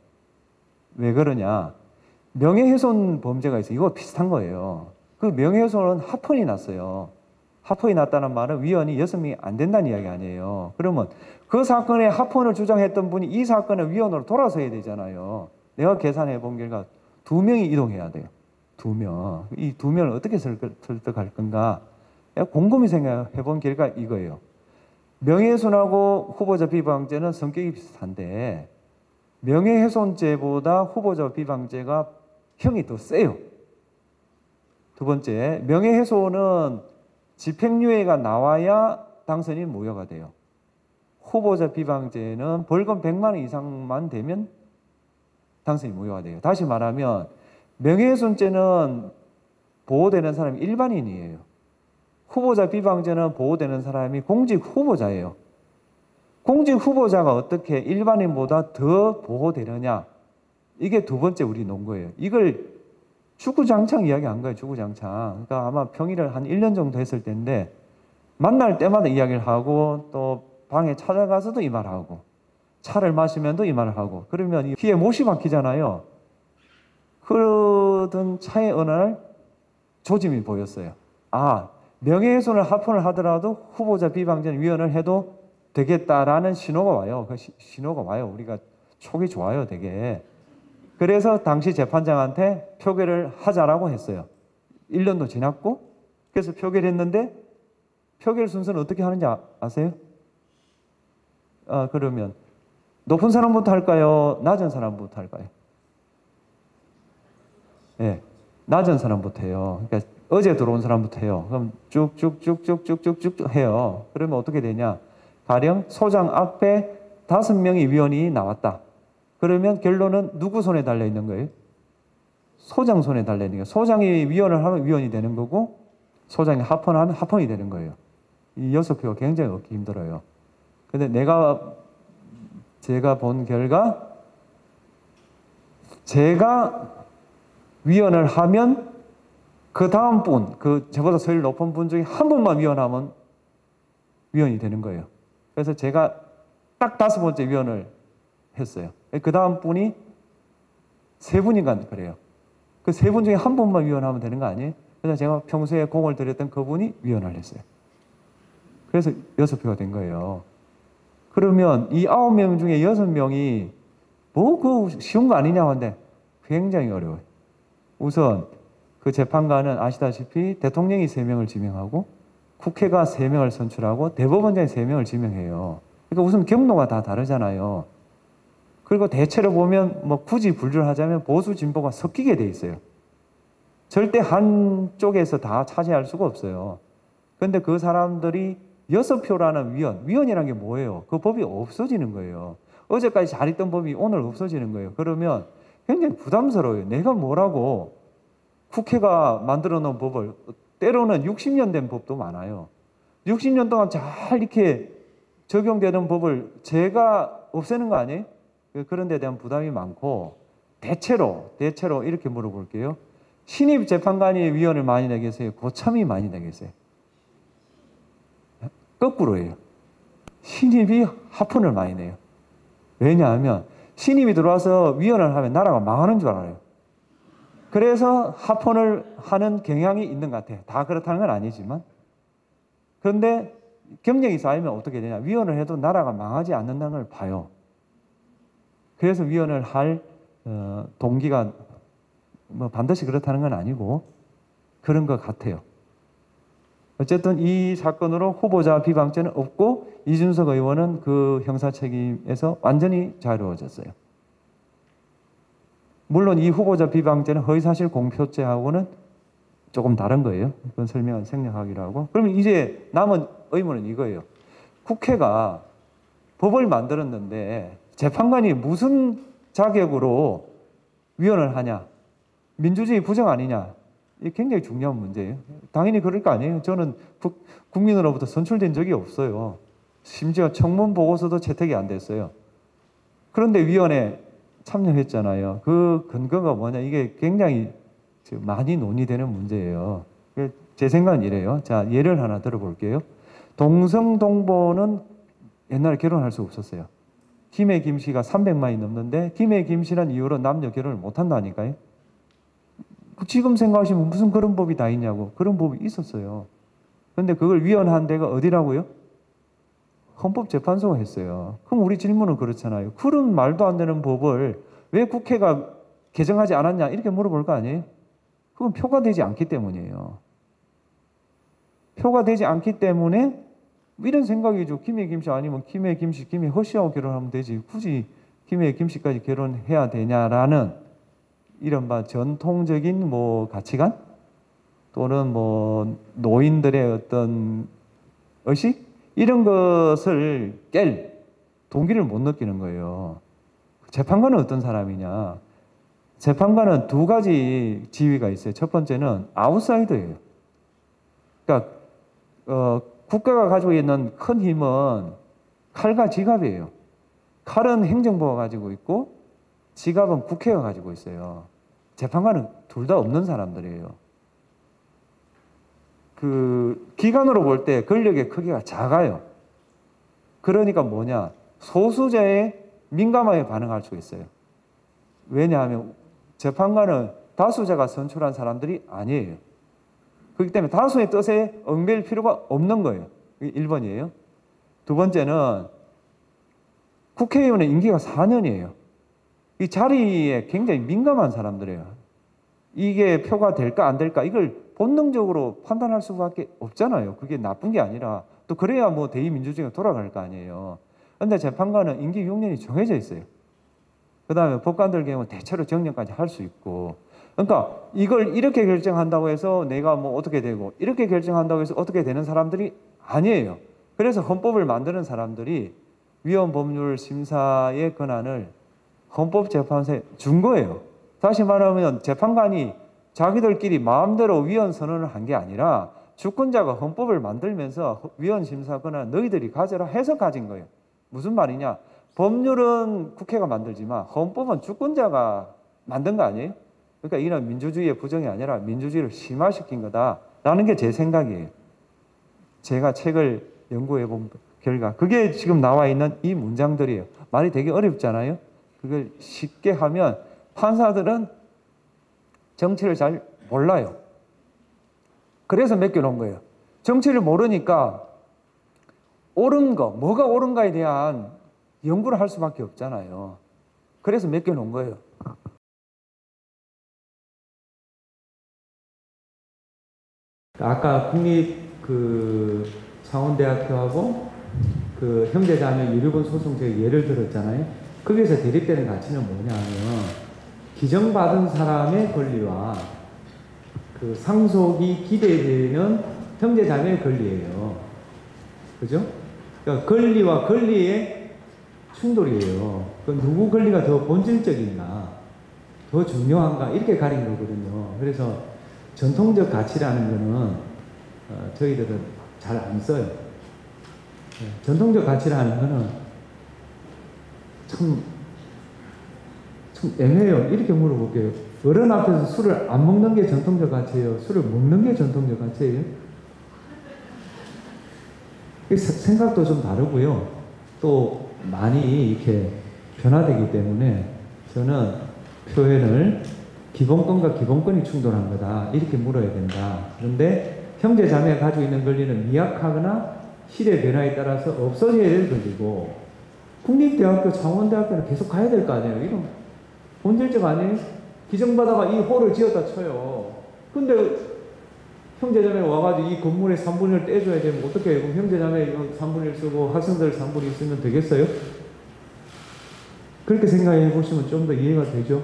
왜 그러냐? 명예훼손 범죄가 있어요. 이거 비슷한 거예요. 그 명예훼손은 합헌이 났어요. 합헌이 났다는 말은 위헌이 6명이 안 된다는 이야기 아니에요. 그러면 그 사건에 합헌을 주장했던 분이 이 사건의 위헌으로 돌아서야 되잖아요. 내가 계산해 본 결과 2명이 이동해야 돼요. 2명. 이 2명을 어떻게 설득할 건가? 내가 곰곰이 생각해 본 결과 이거예요. 명예훼손하고 후보자 비방죄는 성격이 비슷한데 명예훼손죄보다 후보자 비방죄가 형이 더 세요. 두 번째, 명예훼손은 집행유예가 나와야 당선인 무효가 돼요. 후보자 비방죄는 벌금 100만 원 이상만 되면 당선이 무효가 돼요. 다시 말하면 명예훼손죄는 보호되는 사람이 일반인이에요. 후보자 비방죄는 보호되는 사람이 공직 후보자예요. 공직 후보자가 어떻게 일반인보다 더 보호되느냐? 이게 두 번째 우리 논거예요. 이걸 주구장창 이야기한 거예요. 주구장창. 그러니까 아마 평일을 한 1년 정도 했을 때인데 만날 때마다 이야기를 하고 또 방에 찾아가서도 이 말하고 차를 마시면도 이 말을 하고 그러면 이 귀에 못이 박히잖아요. 그러던 차에 어느 날 조짐이 보였어요. 아, 명예훼손을 합헌을 하더라도 후보자 비방죄는 위헌을 해도 되겠다라는 신호가 와요. 그 신호가 와요. 우리가 촉이 좋아요, 되게. 그래서 당시 재판장한테 표결을 하자라고 했어요. 1년도 지났고 그래서 표결했는데 표결 순서는 어떻게 하는지 아세요? 그러면 높은 사람부터 할까요? 낮은 사람부터 할까요? 네, 낮은 사람부터 해요. 그러니까 어제 들어온 사람부터 해요. 그럼 쭉쭉쭉쭉쭉쭉쭉 해요. 그러면 어떻게 되냐? 가령 소장 앞에 5명의 위원이 나왔다. 그러면 결론은 누구 손에 달려 있는 거예요? 소장 손에 달려 있는 거예요. 소장이 위원을 하면 위원이 되는 거고 소장이 합헌하면 합헌이 되는 거예요. 이 6표가 굉장히 얻기 힘들어요. 근데 제가 본 결과 제가 위원을 하면 그 다음 분, 그 저보다 서열 높은 분 중에 한 분만 위원하면 위원이 되는 거예요. 그래서 제가 딱 5번째 위원을 했어요. 그 다음 분이 3분인가 그래요. 그 3분 중에 한 분만 위원하면 되는 거 아니에요? 그래서 제가 평소에 공을 들였던 그분이 위원을 했어요. 그래서 6표가 된 거예요. 그러면 이 9명 중에 6명이 그 쉬운 거 아니냐고 하는데 굉장히 어려워요. 우선 그 재판관은 아시다시피 대통령이 3명을 지명하고 국회가 3명을 선출하고 대법원장이 3명을 지명해요. 그러니까 우선 경로가 다 다르잖아요. 그리고 대체로 보면 뭐 굳이 분류를 하자면 보수 진보가 섞이게 돼 있어요. 절대 한쪽에서 다 차지할 수가 없어요. 그런데 그 사람들이 6표라는 위원이라는 게 뭐예요? 그 법이 없어지는 거예요. 어제까지 잘 있던 법이 오늘 없어지는 거예요. 그러면 굉장히 부담스러워요. 내가 뭐라고 국회가 만들어 놓은 법을 때로는 60년 된 법도 많아요. 60년 동안 잘 이렇게 적용되는 법을 제가 없애는 거 아니에요? 그런 데 대한 부담이 많고 대체로 이렇게 물어볼게요. 신입 재판관이 위원을 많이 내겠어요? 고참이 많이 내겠어요? 거꾸로예요. 신입이 합헌을 많이 내요. 왜냐하면 신입이 들어와서 위원을 하면 나라가 망하는 줄 알아요. 그래서 합헌을 하는 경향이 있는 것 같아요. 다 그렇다는 건 아니지만. 그런데 경력이 쌓이면 어떻게 되냐. 위원을 해도 나라가 망하지 않는다는 걸 봐요. 그래서 위원을 할 동기가 뭐 반드시 그렇다는 건 아니고 그런 것 같아요. 어쨌든 이 사건으로 후보자 비방죄는 없고 이준석 의원은 그 형사 책임에서 완전히 자유로워졌어요. 물론 이 후보자 비방죄는 허위사실 공표죄하고는 조금 다른 거예요. 그건 설명은 생략하기로 하고. 그러면 이제 남은 의문은 이거예요. 국회가 법을 만들었는데 재판관이 무슨 자격으로 위헌을 하냐? 민주주의 부정 아니냐? 이게 굉장히 중요한 문제예요. 당연히 그럴 거 아니에요. 저는 국민으로부터 선출된 적이 없어요. 심지어 청문 보고서도 채택이 안 됐어요. 그런데 위원회 참여했잖아요. 그 근거가 뭐냐? 이게 굉장히 많이 논의되는 문제예요. 제 생각은 이래요. 자, 예를 하나 들어볼게요. 동성동보는 옛날에 결혼할 수 없었어요. 김해 김씨가 300만이 넘는데 김해 김씨란 이유로 남녀 결혼을 못 한다니까요. 지금 생각하시면 무슨 그런 법이 다 있냐고. 그런 법이 있었어요. 근데 그걸 위헌한 데가 어디라고요? 헌법재판소가 했어요. 그럼 우리 질문은 그렇잖아요. 그런 말도 안 되는 법을 왜 국회가 개정하지 않았냐 이렇게 물어볼 거 아니에요? 그건 표가 되지 않기 때문이에요. 표가 되지 않기 때문에 이런 생각이죠. 김해 김씨 아니면 김해 김씨, 김해 허씨하고 결혼하면 되지. 굳이 김해 김씨까지 결혼해야 되냐라는 이른바 전통적인 뭐 가치관 또는 뭐 노인들의 어떤 의식 이런 것을 깰 동기를 못 느끼는 거예요. 재판관은 어떤 사람이냐? 재판관은 두 가지 지위가 있어요. 첫 번째는 아웃사이더예요. 그러니까 국가가 가지고 있는 큰 힘은 칼과 지갑이에요. 칼은 행정부가 가지고 있고 지갑은 국회가 가지고 있어요. 재판관은 둘 다 없는 사람들이에요. 그 기관으로 볼 때 권력의 크기가 작아요. 그러니까 뭐냐? 소수자에 민감하게 반응할 수 있어요. 왜냐하면 재판관은 다수자가 선출한 사람들이 아니에요. 그렇기 때문에 다수의 뜻에 얽매일 필요가 없는 거예요. 이게 1번이에요. 두 번째는 국회의원의 임기가 4년이에요. 이 자리에 굉장히 민감한 사람들이에요. 이게 표가 될까 안 될까 이걸 본능적으로 판단할 수밖에 없잖아요. 그게 나쁜 게 아니라 또 그래야 뭐 대의민주주의가 돌아갈 거 아니에요. 그런데 재판관은 임기 6년이 정해져 있어요. 그 다음에 법관들 경우 대체로 정년까지 할 수 있고 그러니까 이걸 이렇게 결정한다고 해서 내가 뭐 어떻게 되고 이렇게 결정한다고 해서 어떻게 되는 사람들이 아니에요. 그래서 헌법을 만드는 사람들이 위헌 법률 심사의 권한을 헌법재판소에 준 거예요. 다시 말하면 재판관이 자기들끼리 마음대로 위헌 선언을 한 게 아니라 주권자가 헌법을 만들면서 위헌 심사 권한을 너희들이 가져라 해서 가진 거예요. 무슨 말이냐? 법률은 국회가 만들지만 헌법은 주권자가 만든 거 아니에요? 그러니까 이런 민주주의의 부정이 아니라 민주주의를 심화시킨 거다라는 게 제 생각이에요. 제가 책을 연구해 본 결과 그게 지금 나와 있는 이 문장들이에요. 말이 되게 어렵잖아요. 그걸 쉽게 하면 판사들은 정치를 잘 몰라요. 그래서 맡겨놓은 거예요. 정치를 모르니까 옳은 거, 뭐가 옳은가에 대한 연구를 할 수밖에 없잖아요. 그래서 맡겨놓은 거예요. 아까 국립 그 창원대학교하고 그 형제자매 유류분 소송 제가 예를 들었잖아요. 거기서 대립되는 가치는 뭐냐면 기정받은 사람의 권리와 그 상속이 기대되는 형제자매의 권리예요. 그죠? 그러니까 권리와 권리의 충돌이에요. 그 누구 권리가 더 본질적인가, 더 중요한가 이렇게 가린 거거든요. 그래서 전통적 가치라는 거는 저희들은 잘 안 써요. 전통적 가치라는 거는 참 애매해요. 이렇게 물어볼게요. 어른 앞에서 술을 안 먹는 게 전통적 가치예요? 술을 먹는 게 전통적 가치예요? 생각도 좀 다르고요. 또 많이 이렇게 변화되기 때문에 저는 표현을 기본권과 기본권이 충돌한 거다. 이렇게 물어야 된다. 그런데 형제 자매가 가지고 있는 권리는 미약하거나 시대 변화에 따라서 없어져야 될 권리고 국립대학교, 창원대학교는 계속 가야 될 거 아니에요. 이건 본질적 아니에요? 기정받아가 이 호를 지었다 쳐요. 근데 형제자매 와가지고 이 건물의 3분의 1을 떼줘야 되면 어떻게 해요? 그럼 형제자매 3분의 1 쓰고 학생들 3분의 1 쓰면 되겠어요? 그렇게 생각해 보시면 좀 더 이해가 되죠?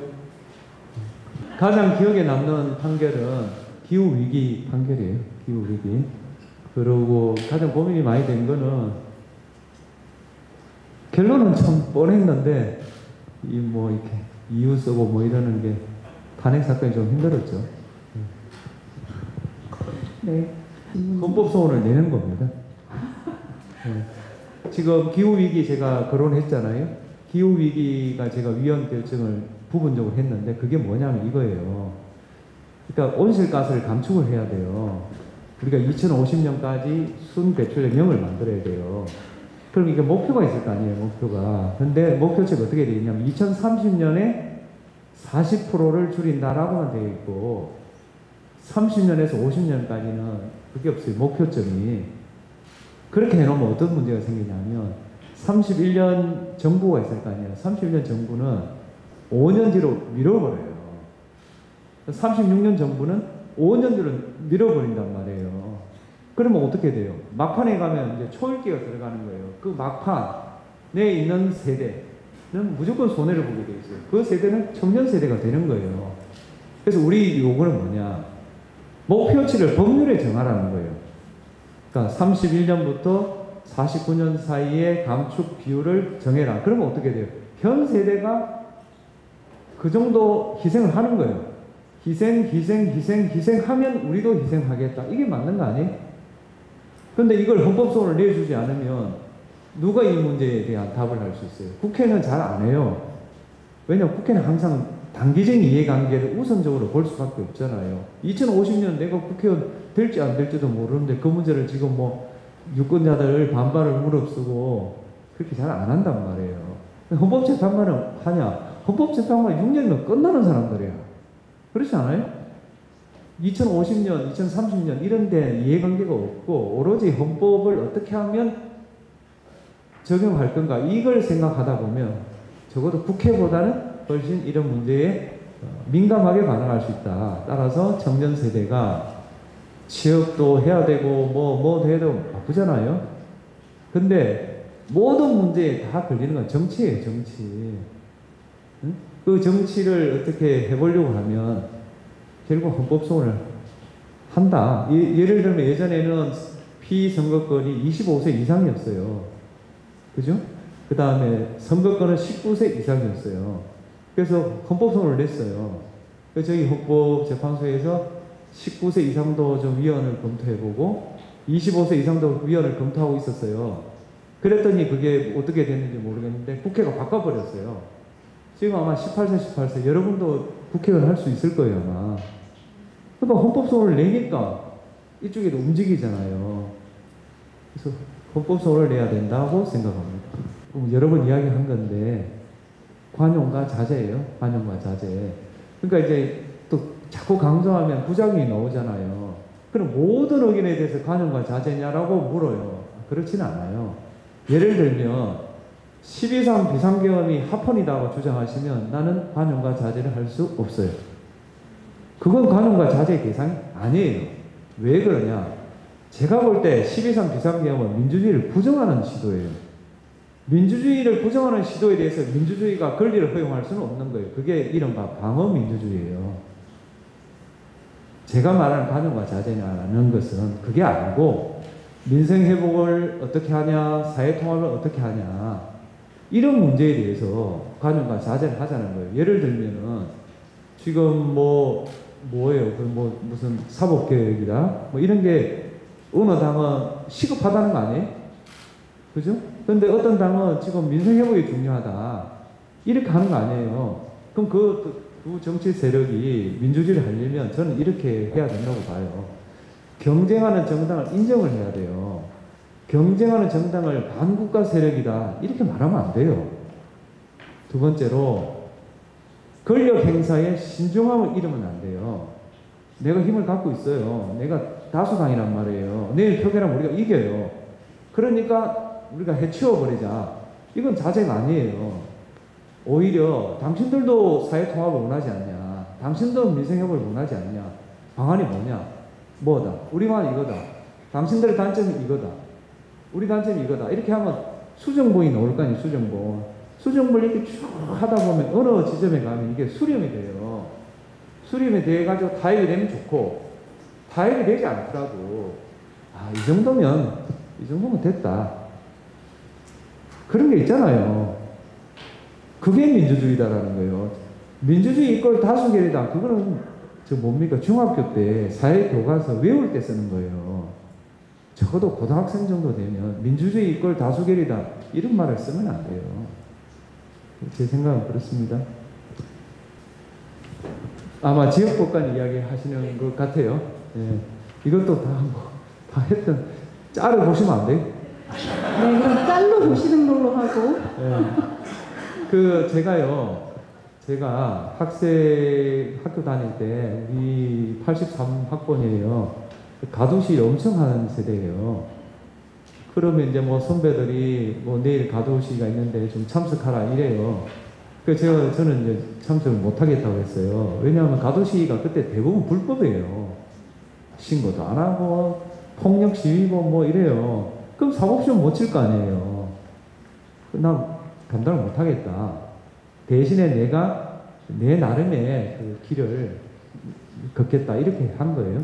가장 기억에 남는 판결은 기후위기 판결이에요. 기후위기. 그리고 가장 고민이 많이 된 거는 결론은 참 뻔했는데 이렇게 이유 쓰고 이러는 게 탄핵 사건이 좀 힘들었죠. 네. 헌법소원을 내는 겁니다. 지금 기후위기 제가 거론했잖아요. 기후위기가 제가 위헌 결정을 부분적으로 했는데 그게 뭐냐면 이거예요. 그러니까 온실가스를 감축을 해야 돼요. 우리가 2050년까지 순배출량 0을 만들어야 돼요. 그럼 이게 목표가 있을 거 아니에요, 목표가. 근데 목표치가 어떻게 되어 있냐면 2030년에 40%를 줄인다라고만 되어 있고 30년에서 50년까지는 그게 없어요, 목표점이. 그렇게 해놓으면 어떤 문제가 생기냐면 31년 정부가 있을 거 아니에요. 31년 정부는 5년 뒤로 밀어버려요. 36년 정부는 5년 뒤로 밀어버린단 말이에요. 그러면 어떻게 돼요? 막판에 가면 이제 초읽기가 들어가는 거예요. 그 막판에 있는 세대는 무조건 손해를 보게 돼 있어요. 그 세대는 청년 세대가 되는 거예요. 그래서 우리 요구는 뭐냐? 목표치를 법률에 정하라는 거예요. 그러니까 31년부터 49년 사이에 감축 비율을 정해라. 그러면 어떻게 돼요? 현 세대가 그 정도 희생을 하는 거예요. 희생하면 우리도 희생하겠다. 이게 맞는 거 아니에요? 근데 이걸 헌법소원을 내주지 않으면 누가 이 문제에 대한 답을 할 수 있어요? 국회는 잘 안 해요. 왜냐하면 국회는 항상 단기적인 이해관계를 우선적으로 볼 수밖에 없잖아요. 2050년 내가 국회의원 될지 안 될지도 모르는데 그 문제를 지금 유권자들 반발을 무릅쓰고 그렇게 잘 안 한단 말이에요. 헌법재판관은 하냐? 헌법재판관 6년이면 끝나는 사람들이야. 그렇지 않아요? 2050년, 2030년 이런 데 이해관계가 없고 오로지 헌법을 어떻게 하면 적용할 건가 이걸 생각하다 보면 적어도 국회보다는 훨씬 이런 문제에 민감하게 반응할 수 있다. 따라서 청년 세대가 취업도 해야 되고 뭐도 해도 바쁘잖아요. 근데 모든 문제에 다 걸리는 건 정치예요, 정치. 응? 그 정치를 어떻게 해보려고 하면 결국 헌법소원을 한다. 예를 들면 예전에는 피선거권이 25세 이상이었어요. 그죠? 그 다음에 선거권은 19세 이상이었어요. 그래서 헌법소원을 냈어요. 그래서 저희 헌법재판소에서 19세 이상도 좀 위헌을 검토해보고 25세 이상도 위헌을 검토하고 있었어요. 그랬더니 그게 어떻게 됐는지 모르겠는데 국회가 바꿔버렸어요. 지금 아마 18세 여러분도 국회의원 할 수 있을 거예요 아마. 그러니까 헌법소원을 내니까 이쪽에도 움직이잖아요. 그래서 헌법소원을 내야 된다고 생각합니다. 여러 번 이야기한 건데 관용과 자제예요. 관용과 자제. 그러니까 이제 또 자꾸 강조하면 부작용이 나오잖아요. 그럼 모든 의견에 대해서 관용과 자제냐라고 물어요. 그렇지는 않아요. 예를 들면 12.3 비상계엄이 합헌이라고 주장하시면 나는 관용과 자제를 할 수 없어요. 그건 관용과 자제의 대상이 아니에요. 왜 그러냐? 제가 볼 때 12.3 비상계엄은 민주주의를 부정하는 시도예요. 민주주의를 부정하는 시도에 대해서 민주주의가 권리를 허용할 수는 없는 거예요. 그게 이른바 방어민주주의예요. 제가 말하는 관용과 자제냐는 것은 그게 아니고 민생회복을 어떻게 하냐, 사회통합을 어떻게 하냐 이런 문제에 대해서 관용과 자제를 하자는 거예요. 예를 들면은 지금 뭐예요? 무슨 사법개혁이다? 이런 게 어느 당은 시급하다는 거 아니에요? 그죠? 근데 어떤 당은 지금 민생회복이 중요하다. 이렇게 하는 거 아니에요. 그럼 그 정치 세력이 민주주의를 하려면 저는 이렇게 해야 된다고 봐요. 경쟁하는 정당을 인정을 해야 돼요. 경쟁하는 정당을 반국가 세력이다. 이렇게 말하면 안 돼요. 두 번째로 권력 행사에 신중함을 잃으면 안 돼요. 내가 힘을 갖고 있어요. 내가 다수당이란 말이에요. 내일 표결하면 우리가 이겨요. 그러니까 우리가 해치워버리자. 이건 자제가 아니에요. 오히려 당신들도 사회통합을 원하지 않냐. 당신도 민생협을 원하지 않냐. 방안이 뭐냐. 뭐다. 우리만 이거다. 당신들의 단점이 이거다. 우리 단점이 이거다. 이렇게 하면 수정본이 나올 거 아니에요, 수정본. 수정본을 이렇게 쭉 하다 보면 어느 지점에 가면 이게 수렴이 돼요. 수렴이 돼가지고 타협이 되면 좋고, 타협이 되지 않더라도, 아, 이 정도면 됐다. 그런 게 있잖아요. 그게 민주주의다라는 거예요. 민주주의 이꼴 다수결이다. 그거는 저 뭡니까? 중학교 때 사회교과서 외울 때 쓰는 거예요. 적어도 고등학생 정도 되면 민주주의 이꼴 다수결이다. 이런 말을 쓰면 안 돼요. 제 생각은 그렇습니다. 아마 지역법관 이야기 하시는 것 같아요. 예. 이것도 다 했던, 짤을 보시면 안 돼요? 네, 그럼 짤로 보시는 걸로 하고. 예. 제가 학교 다닐 때, 우리 83학번이에요. 가두시 엄청 하는 세대예요. 그러면 이제 뭐 선배들이 뭐 내일 가두시가 있는데 좀 참석하라 이래요. 저는 이제 참석을 못 하겠다고 했어요. 왜냐하면 가두시가 그때 대부분 불법이에요. 신고도 안 하고, 폭력 시위고 뭐 이래요. 그럼 사법시험 못 칠 거 아니에요. 나 감당을 못 하겠다. 대신에 내가 내 나름의 그 길을 걷겠다. 이렇게 한 거예요.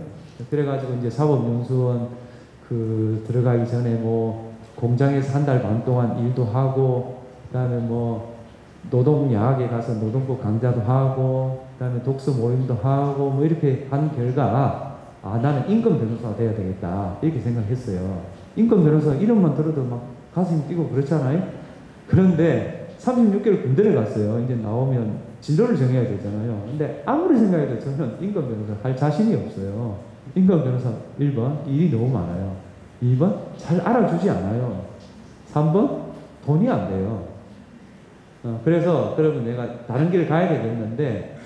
그래가지고 이제 사법연수원 들어가기 전에 뭐 공장에서 한 달 반 동안 일도 하고, 그 다음에 뭐 노동야학에 가서 노동법 강좌도 하고, 그 다음에 독서 모임도 하고, 뭐 이렇게 한 결과, 아, 나는 인권 변호사가 돼야 되겠다. 이렇게 생각했어요. 인권 변호사 이름만 들어도 막 가슴이 뛰고 그렇잖아요? 그런데 36개월 군대를 갔어요. 이제 나오면 진로를 정해야 되잖아요. 근데 아무리 생각해도 저는 인권 변호사 할 자신이 없어요. 인권 변호사 1번, 일이 너무 많아요. 2번, 잘 알아주지 않아요. 3번, 돈이 안 돼요. 그래서 그러면 내가 다른 길을 가야 되겠는데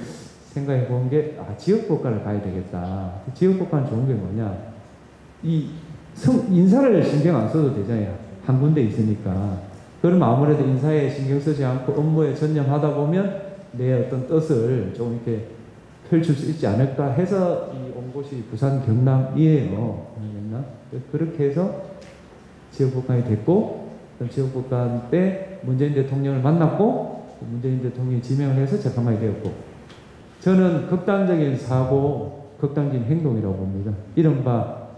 생각해 본 게, 지역법관을 가야 되겠다. 지역법관 좋은 게 뭐냐? 인사를 신경 안 써도 되잖아요. 한 군데 있으니까. 그러면 아무래도 인사에 신경 쓰지 않고 업무에 전념하다 보면 내 어떤 뜻을 좀 이렇게 펼칠 수 있지 않을까 해서 온 곳이 부산 경남이에요. 그렇게 해서 지역법관이 됐고, 지역법관 때 문재인 대통령을 만났고, 문재인 대통령이 지명을 해서 재판관이 되었고, 저는 극단적인 사고, 극단적인 행동이라고 봅니다. 이른바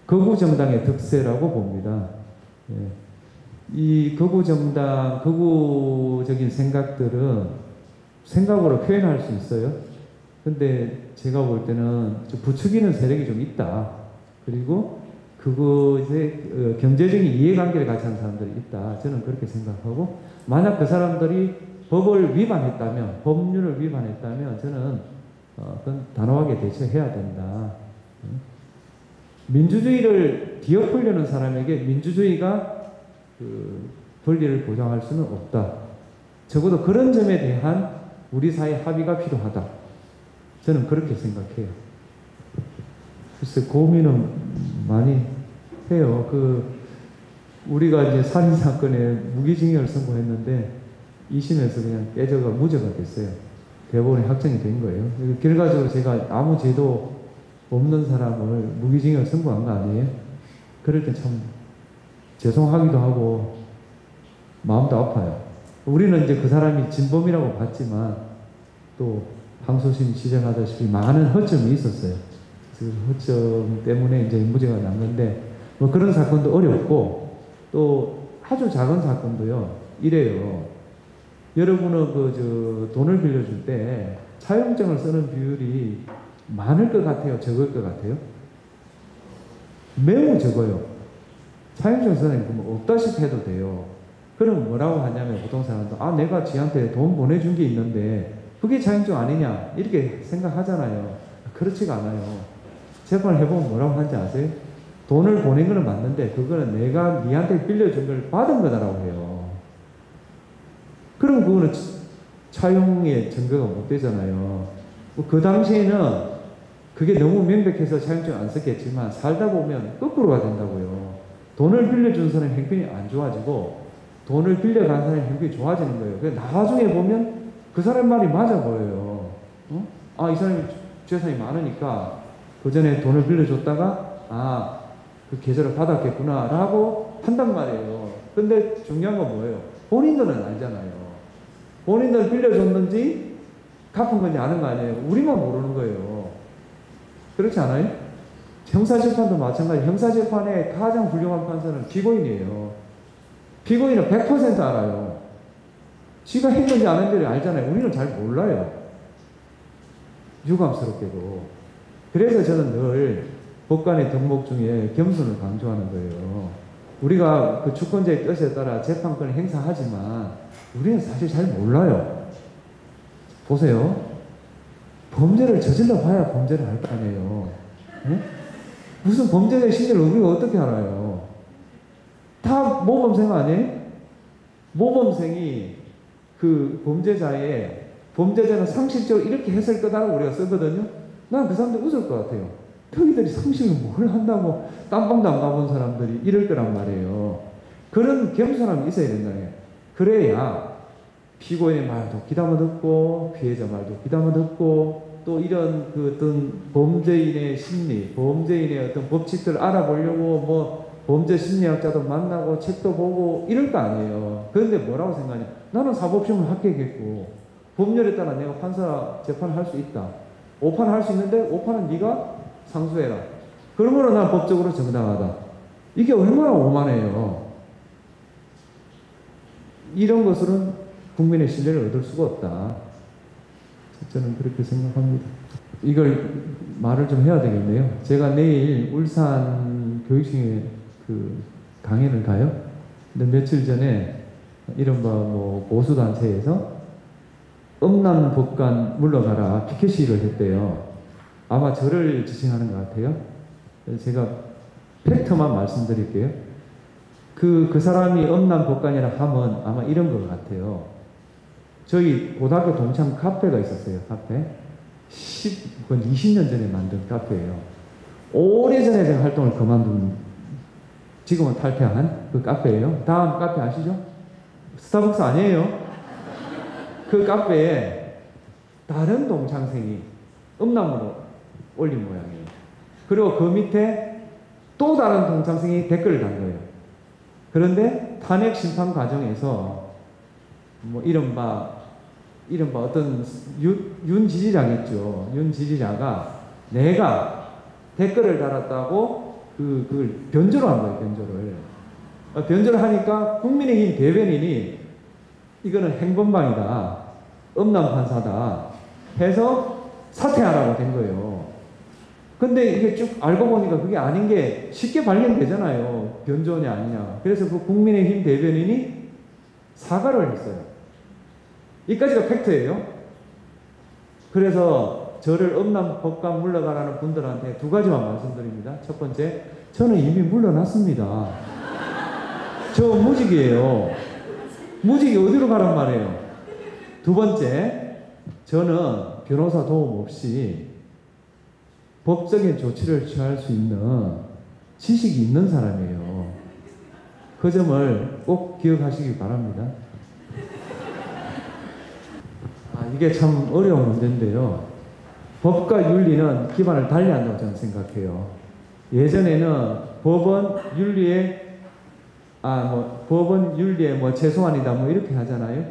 거구정당의 득세라고 봅니다. 예. 이 거구적인 생각들은 생각으로 표현할 수 있어요. 근데 제가 볼 때는 좀 부추기는 세력이 좀 있다. 그리고 그것에 경제적인 이해관계를 같이 하는 사람들이 있다. 저는 그렇게 생각하고, 만약 그 사람들이 법을 위반했다면, 법률을 위반했다면 저는 그건 단호하게 대처해야 된다. 민주주의를 뒤엎으려는 사람에게 민주주의가 권리를 보장할 수는 없다. 적어도 그런 점에 대한 우리 사회 합의가 필요하다. 저는 그렇게 생각해요. 글쎄, 고민은 많이 해요. 우리가 이제 살인사건에 무기징역을 선고했는데 2심에서 그냥 깨져가 무죄가 됐어요. 대법원에 확정이 된 거예요. 결과적으로 제가 아무 죄도 없는 사람을 무기징역을 선고한 거 아니에요? 그럴 때 참 죄송하기도 하고 마음도 아파요. 우리는 이제 그 사람이 진범이라고 봤지만 또 항소심이 지적하다시피 많은 허점이 있었어요. 그 허점 때문에 이제 무죄가 난 건데, 뭐 그런 사건도 어렵고, 또 아주 작은 사건도요, 이래요. 여러분은 돈을 빌려줄 때 차용증을 쓰는 비율이 많을 것 같아요? 적을 것 같아요? 매우 적어요. 차용증 쓰는 거 없다시피 해도 돼요. 그럼 뭐라고 하냐면 보통 사람도, 내가 지한테 돈 보내준 게 있는데 그게 차용증 아니냐 이렇게 생각하잖아요. 그렇지가 않아요. 재판을 해보면 뭐라고 하는지 아세요? 돈을 보낸 거는 맞는데 그거는 내가 니한테 빌려준 걸 받은 거다라고 해요. 그럼 그거는 차용의 증거가 못 되잖아요. 그 당시에는 그게 너무 명백해서 차용증 안 썼겠지만 살다 보면 거꾸로가 된다고요. 돈을 빌려준 사람의 형편이 안 좋아지고 돈을 빌려간 사람의 형편이 좋아지는 거예요. 그래서 나중에 보면 그 사람 말이 맞아 보여요. 이 사람이 재산이 많으니까 그 전에 돈을 빌려줬다가 그 계좌를 받았겠구나 라고 한단 말이에요. 근데 중요한 건 뭐예요? 본인들은 알잖아요. 본인들 빌려줬는지 갚은 건지 아는 거 아니에요. 우리만 모르는 거예요. 그렇지 않아요? 형사재판도 마찬가지. 형사재판의 가장 훌륭한 판사는 피고인이에요. 피고인은 100% 알아요. 지가 했는지 안 했는지 알잖아요. 우리는 잘 몰라요. 유감스럽게도. 그래서 저는 늘 법관의 덕목 중에 겸손을 강조하는 거예요. 우리가 그 주권자의 뜻에 따라 재판권을 행사하지만 우리는 사실 잘 몰라요. 보세요. 범죄를 저질러 봐야 범죄를 알 거 아니에요. 네? 무슨 범죄의 실체를 우리가 어떻게 알아요? 다 모범생 아니에요? 모범생이 그 범죄자는 상식적으로 이렇게 했을 거다라고 우리가 쓰거든요. 난 그 사람들 웃을 것 같아요. 너희들이 상식을 뭘 한다고 땀방도 안 가본 사람들이 이럴 거란 말이에요. 그런 겸손함이 있어야 된다는. 그래야 피고인의 말도 귀담아 듣고 피해자 말도 귀담아 듣고 또 이런 그 어떤 범죄인의 심리, 범죄인의 어떤 법칙들을 알아보려고 뭐 범죄 심리학자도 만나고 책도 보고 이럴 거 아니에요. 그런데 뭐라고 생각하냐? 나는 사법시험을 합격했고 법률에 따라 내가 판사 재판을 할 수 있다. 오판을 할 수 있는데 오판은 네가 상수해라. 그러므로 난 법적으로 정당하다. 이게 얼마나 오만해요. 이런 것으로는 국민의 신뢰를 얻을 수가 없다. 저는 그렇게 생각합니다. 이걸 말을 좀 해야 되겠네요. 제가 내일 울산 교육청에 그 강연을 가요. 근데 며칠 전에 이른바 뭐 보수단체에서 음란 법관 물러가라 피켓 시위를 했대요. 아마 저를 지칭하는 것 같아요. 제가 팩트만 말씀드릴게요. 그 사람이 음란 법관이라 하면 아마 이런 것 같아요. 저희 고등학교 동창 카페가 있었어요. 카페. 20년 전에 만든 카페예요. 오래전에 제가 활동을 그만둔, 지금은 탈퇴한 그 카페예요. 다음 카페 아시죠? 스타벅스 아니에요. 그 카페에 다른 동창생이 음란물을 올린 모양이에요. 그리고 그 밑에 또 다른 동창생이 댓글을 단 거예요. 그런데 탄핵 심판 과정에서 뭐 이른바 어떤 윤 지지자겠죠. 윤 지지자가 내가 댓글을 달았다고 그걸 변조를 한 거예요. 변조를 하니까 국민의힘 대변인이 이거는 행범방이다, 음란 판사다 해서 사퇴하라고 된 거예요. 근데 이게 쭉 알고 보니까 그게 아닌 게 쉽게 발견되잖아요. 변조냐 아니냐. 그래서 그 국민의힘 대변인이 사과를 했어요. 이까지가 팩트예요. 그래서 저를 음란 법관 물러가라는 분들한테 두 가지만 말씀드립니다. 첫 번째, 저는 이미 물러났습니다. 저 무직이에요. 무직이 어디로 가란 말이에요. 두 번째, 저는 변호사 도움 없이 법적인 조치를 취할 수 있는 지식이 있는 사람이에요. 그 점을 꼭 기억하시기 바랍니다. 이게 참 어려운 문제인데요. 법과 윤리는 기반을 달리한다고 저는 생각해요. 예전에는 법원 윤리에 뭐 최소한이다 뭐 이렇게 하잖아요.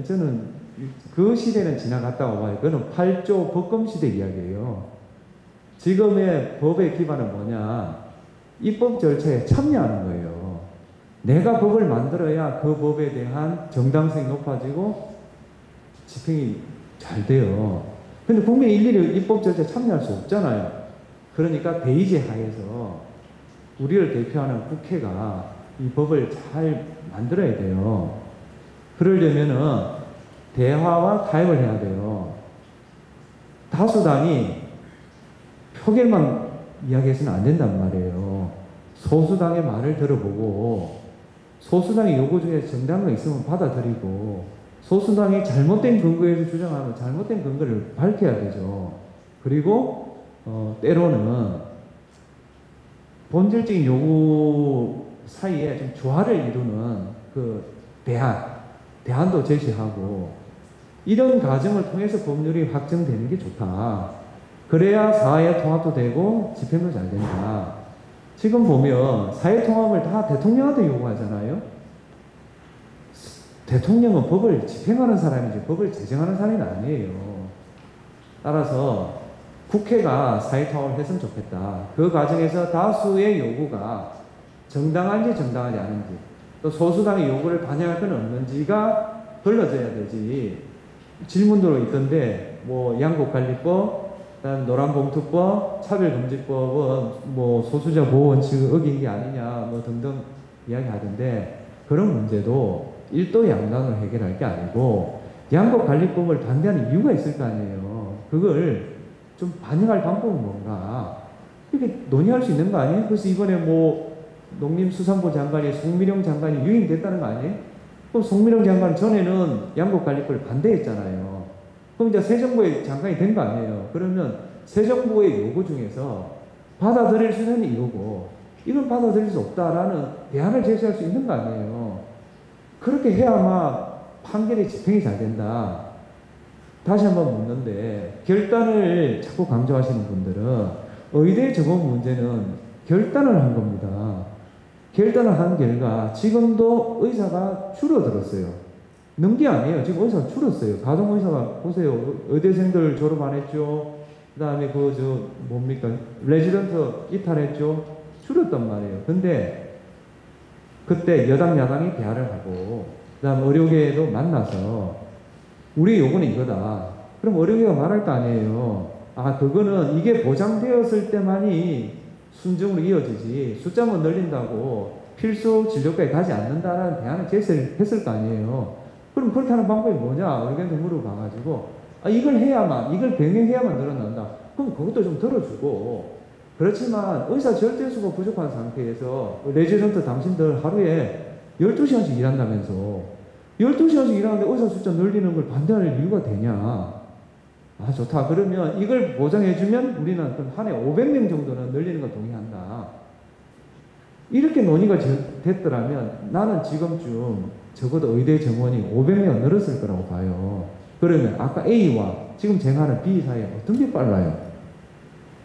저는 그 시대는 지나갔다고 봐요. 그거는 8조 법검 시대 이야기예요. 지금의 법의 기반은 뭐냐? 입법 절차에 참여하는 거예요. 내가 법을 만들어야 그 법에 대한 정당성이 높아지고 집행이 잘 돼요. 근데 국민이 일일이 입법 절차에 참여할 수 없잖아요. 그러니까 대의제 하에서 우리를 대표하는 국회가 이 법을 잘 만들어야 돼요. 그러려면은 대화와 타협을 해야 돼요. 다수당이 표결만 이야기해서는 안 된단 말이에요. 소수당의 말을 들어보고 소수당의 요구 중에 정당한 거 있으면 받아들이고 소수당이 잘못된 근거에서 주장하면 잘못된 근거를 밝혀야 되죠. 그리고 때로는 본질적인 요구 사이에 좀 조화를 이루는 그 대안도 제시하고 이런 과정을 통해서 법률이 확정되는 게 좋다. 그래야 사회 통합도 되고 집행도 잘 된다. 지금 보면 사회 통합을 다 대통령한테 요구하잖아요. 대통령은 법을 집행하는 사람이지 법을 제정하는 사람이 아니에요. 따라서 국회가 사회 통합을 했으면 좋겠다. 그 과정에서 다수의 요구가 정당한지 정당하지 않은지 또 소수당의 요구를 반영할 건 없는지가 걸러져야 되지. 질문도 있던데 뭐 양곡관리법, 그다음 노란봉투법, 차별금지법은 뭐 소수자 보호 원칙을 어긴 게 아니냐 뭐 등등 이야기하던데 그런 문제도 일도 양당으로 해결할 게 아니고 양곡관리법을 반대하는 이유가 있을 거 아니에요. 그걸 좀 반영할 방법은 뭔가 이렇게 논의할 수 있는 거 아니에요? 그래서 이번에 뭐 농림수산부 장관이 송미령 장관이 유임됐다는 거 아니에요? 그럼 송미령 장관 전에는 양곡관리법을 반대했잖아요. 그럼 이제 새 정부의 장관이 된 거 아니에요? 그러면 새 정부의 요구 중에서 받아들일 수 있는 이유고 이걸 받아들일 수 없다라는 대안을 제시할 수 있는 거 아니에요? 그렇게 해야만 판결의 집행이 잘 된다. 다시 한번 묻는데 결단을 자꾸 강조하시는 분들은 의대 적용 문제는 결단을 한 겁니다. 결단을 한 결과 지금도 의사가 줄어들었어요. 는 게 아니에요. 지금 의사가 줄었어요. 가정의사가 보세요. 의대생들 졸업 안 했죠. 그 다음에 뭡니까? 레지던트 이탈했죠. 줄었단 말이에요. 근데 그때 여당 야당이 대화를 하고 그 다음 의료계에도 만나서 우리 요구는 이거다. 그럼 의료계가 말할 거 아니에요. 아 그거는 이게 보장되었을 때만이 순증으로 이어지지 숫자만 늘린다고 필수 진료과에 가지 않는다라는 대안을 제시했을 거 아니에요. 그럼 그렇게 하는 방법이 뭐냐? 의료계한테 물어봐가지고 아 이걸 해야만 이걸 병행해야만 늘어난다. 그럼 그것도 좀 들어주고 그렇지만 의사 절대수가 부족한 상태에서 레지던트 당신들 하루에 12시간씩 일한다면서 12시간씩 일하는데 의사 숫자 늘리는 걸 반대할 이유가 되냐? 아 좋다. 그러면 이걸 보장해주면 우리는 한 해 500명 정도는 늘리는 걸 동의한다. 이렇게 논의가 됐더라면 나는 지금쯤 적어도 의대 정원이 500명 늘었을 거라고 봐요. 그러면 아까 A와 지금 쟁하는 B 사이에 어떤 게 빨라요?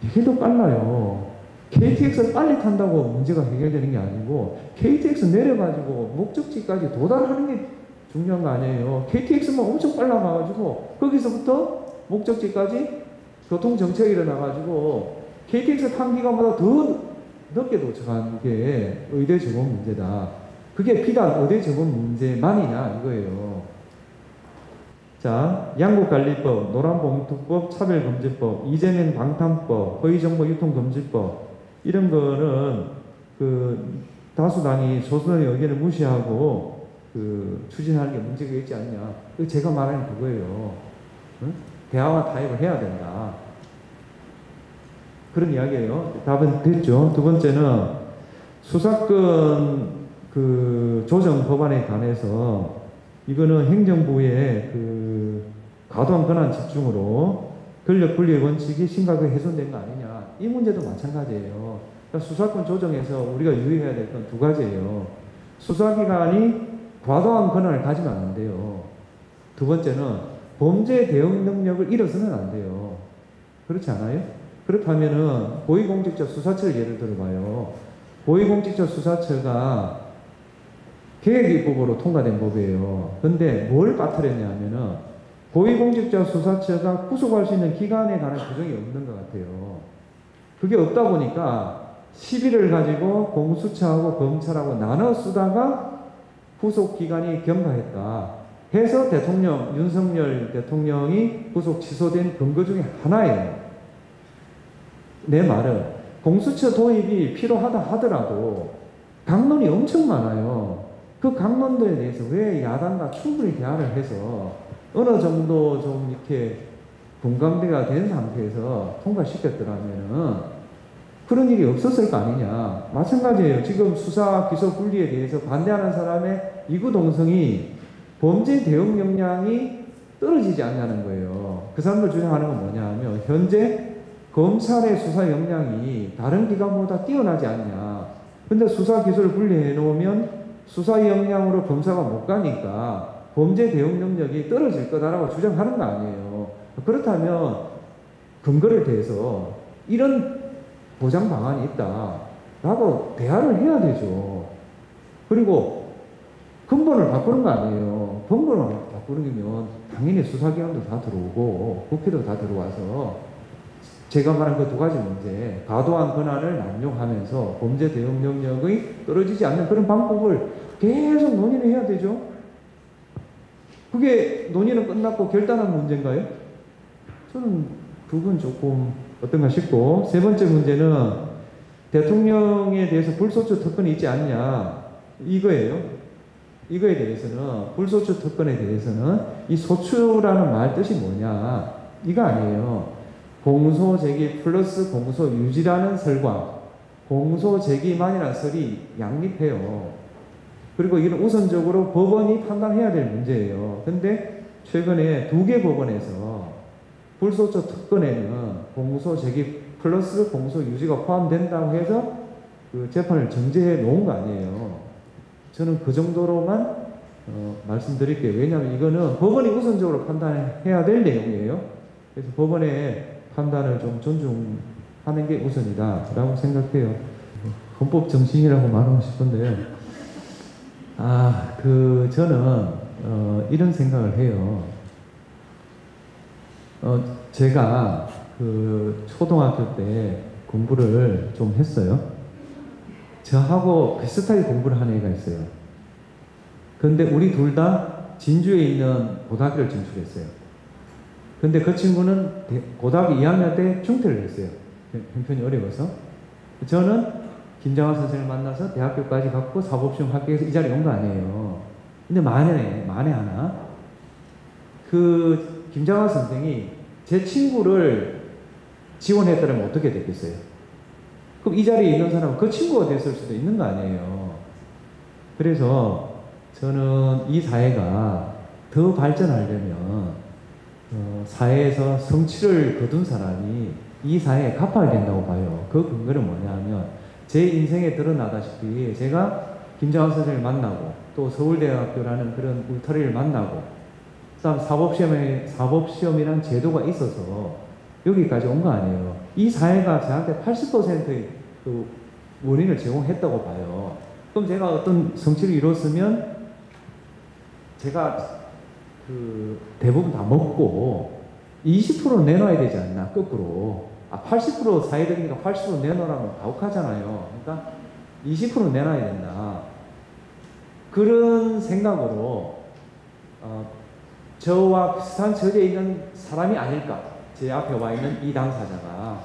이게 더 빨라요. KTX를 빨리 탄다고 문제가 해결되는 게 아니고 KTX 내려가지고 목적지까지 도달하는 게 중요한 거 아니에요. KTX만 엄청 빨라가가지고 거기서부터 목적지까지 교통정체가 일어나가지고 KTX 탄 기간보다 더 늦게 도착한 게 의대 적용 문제다. 그게 비단 의대 적용 문제만이냐 이거예요. 자, 양곡관리법, 노란봉투법, 차별금지법, 이재명 방탄법, 허위정보 유통금지법 이런 거는 다수당이 소수당의 의견을 무시하고 추진하는 게 문제가 있지 않냐. 제가 말하는 그거예요. 응? 대화와 타협을 해야 된다. 그런 이야기예요. 답은 됐죠. 두 번째는 수사권 조정 법안에 관해서 이거는 행정부의 과도한 권한 집중으로 권력 분리의 원칙이 심각하게 훼손된 거 아니냐. 이 문제도 마찬가지예요. 그러니까 수사권 조정에서 우리가 유의해야 될 건 두 가지예요. 수사기관이 과도한 권한을 가지면 안 돼요. 두 번째는 범죄 대응 능력을 잃어서는 안 돼요. 그렇지 않아요? 그렇다면은 고위공직자 수사처를 예를 들어봐요. 고위공직자 수사처가 계획입법으로 통과된 법이에요. 근데 뭘 빠뜨렸냐 하면은 고위공직자 수사처가 구속할 수 있는 기간에 관한 규정이 없는 것 같아요. 그게 없다 보니까 시비를 가지고 공수처하고 검찰하고 나눠 쓰다가 구속 기간이 경과했다. 해서 윤석열 대통령이 구속 취소된 근거 중에 하나예요. 내 말은 공수처 도입이 필요하다 하더라도 강론이 엄청 많아요. 그 강론들에 대해서 왜 야당과 충분히 대화를 해서 어느 정도 좀 이렇게 공감대가 된 상태에서 통과시켰더라면은 그런 일이 없었을 거 아니냐. 마찬가지예요. 지금 수사 기소 분리에 대해서 반대하는 사람의 이구동성이 범죄 대응 역량이 떨어지지 않냐는 거예요. 그 사람들 주장하는 건 뭐냐 하면 현재 검찰의 수사 역량이 다른 기관보다 뛰어나지 않냐. 근데 수사 기소를 분리해 놓으면 수사 역량으로 검사가 못 가니까 범죄 대응 능력이 떨어질 거다라고 주장하는 거 아니에요. 그렇다면 근거를 대해서 이런 보장 방안이 있다라고 대화를 해야 되죠. 그리고 근본을 바꾸는 거 아니에요. 근본을 바꾸는 거면 당연히 수사기관도 다 들어오고 국회도 다 들어와서 제가 말한 그 두 가지 문제, 과도한 권한을 남용하면서 범죄 대응 능력이 떨어지지 않는 그런 방법을 계속 논의를 해야 되죠. 그게 논의는 끝났고 결단한 문제인가요? 저는 그건 조금 어떤가 싶고, 세 번째 문제는 대통령에 대해서 불소추 특권이 있지 않냐 이거예요. 이거에 대해서는, 불소추 특권에 대해서는 이 소추라는 말 뜻이 뭐냐 이거 아니에요. 공소제기 플러스 공소유지라는 설과 공소제기만이라는 설이 양립해요. 그리고 이건 우선적으로 법원이 판단해야 될 문제예요. 근데 최근에 두 개 법원에서 불소추 특권에는 공소제기 플러스 공소유지가 포함된다고 해서 그 재판을 정지해 놓은 거 아니에요. 저는 그 정도로만 말씀드릴게요. 왜냐하면 이거는 법원이 우선적으로 판단해야 될 내용이에요. 그래서 법원의 판단을 좀 존중하는 게 우선이다라고 생각해요. 헌법 정신이라고 말하고 싶은데요. 저는 이런 생각을 해요. 제가 그 초등학교 때 공부를 좀 했어요. 저하고 비슷하게 공부를 한 애가 있어요. 근데 우리 둘 다 진주에 있는 고등학교를 진출했어요. 근데 그 친구는 고등학교 2학년 때 중퇴를 했어요. 형편이 어려워서. 저는 김장화 선생님을 만나서 대학교까지 갔고 사법시험 합격해서 이 자리에 온 거 아니에요. 근데 만에 하나 그 김장화 선생이 제 친구를 지원했더라면 어떻게 됐겠어요? 그럼 이 자리에 있는 사람은 그 친구가 됐을 수도 있는 거 아니에요. 그래서 저는 이 사회가 더 발전하려면 사회에서 성취를 거둔 사람이 이 사회에 갚아야 된다고 봐요. 그 근거는 뭐냐면 제 인생에 드러나다시피 제가 김장환 선생님을 만나고 또 서울대학교라는 그런 울타리를 만나고 그다음 사법시험이라는 제도가 있어서 여기까지 온 거 아니에요. 이 사회가 저한테 80%의 그 원인을 제공했다고 봐요. 그럼 제가 어떤 성취를 이뤘으면 제가 그 대부분 다 먹고 20% 내놔야 되지 않나, 거꾸로. 80% 사회적이니까 80% 내놓으라면 가혹하잖아요. 그러니까 20% 내놔야 된다. 그런 생각으로 저와 비슷한 처지에 있는 사람이 아닐까, 제 앞에 와 있는 이 당사자가.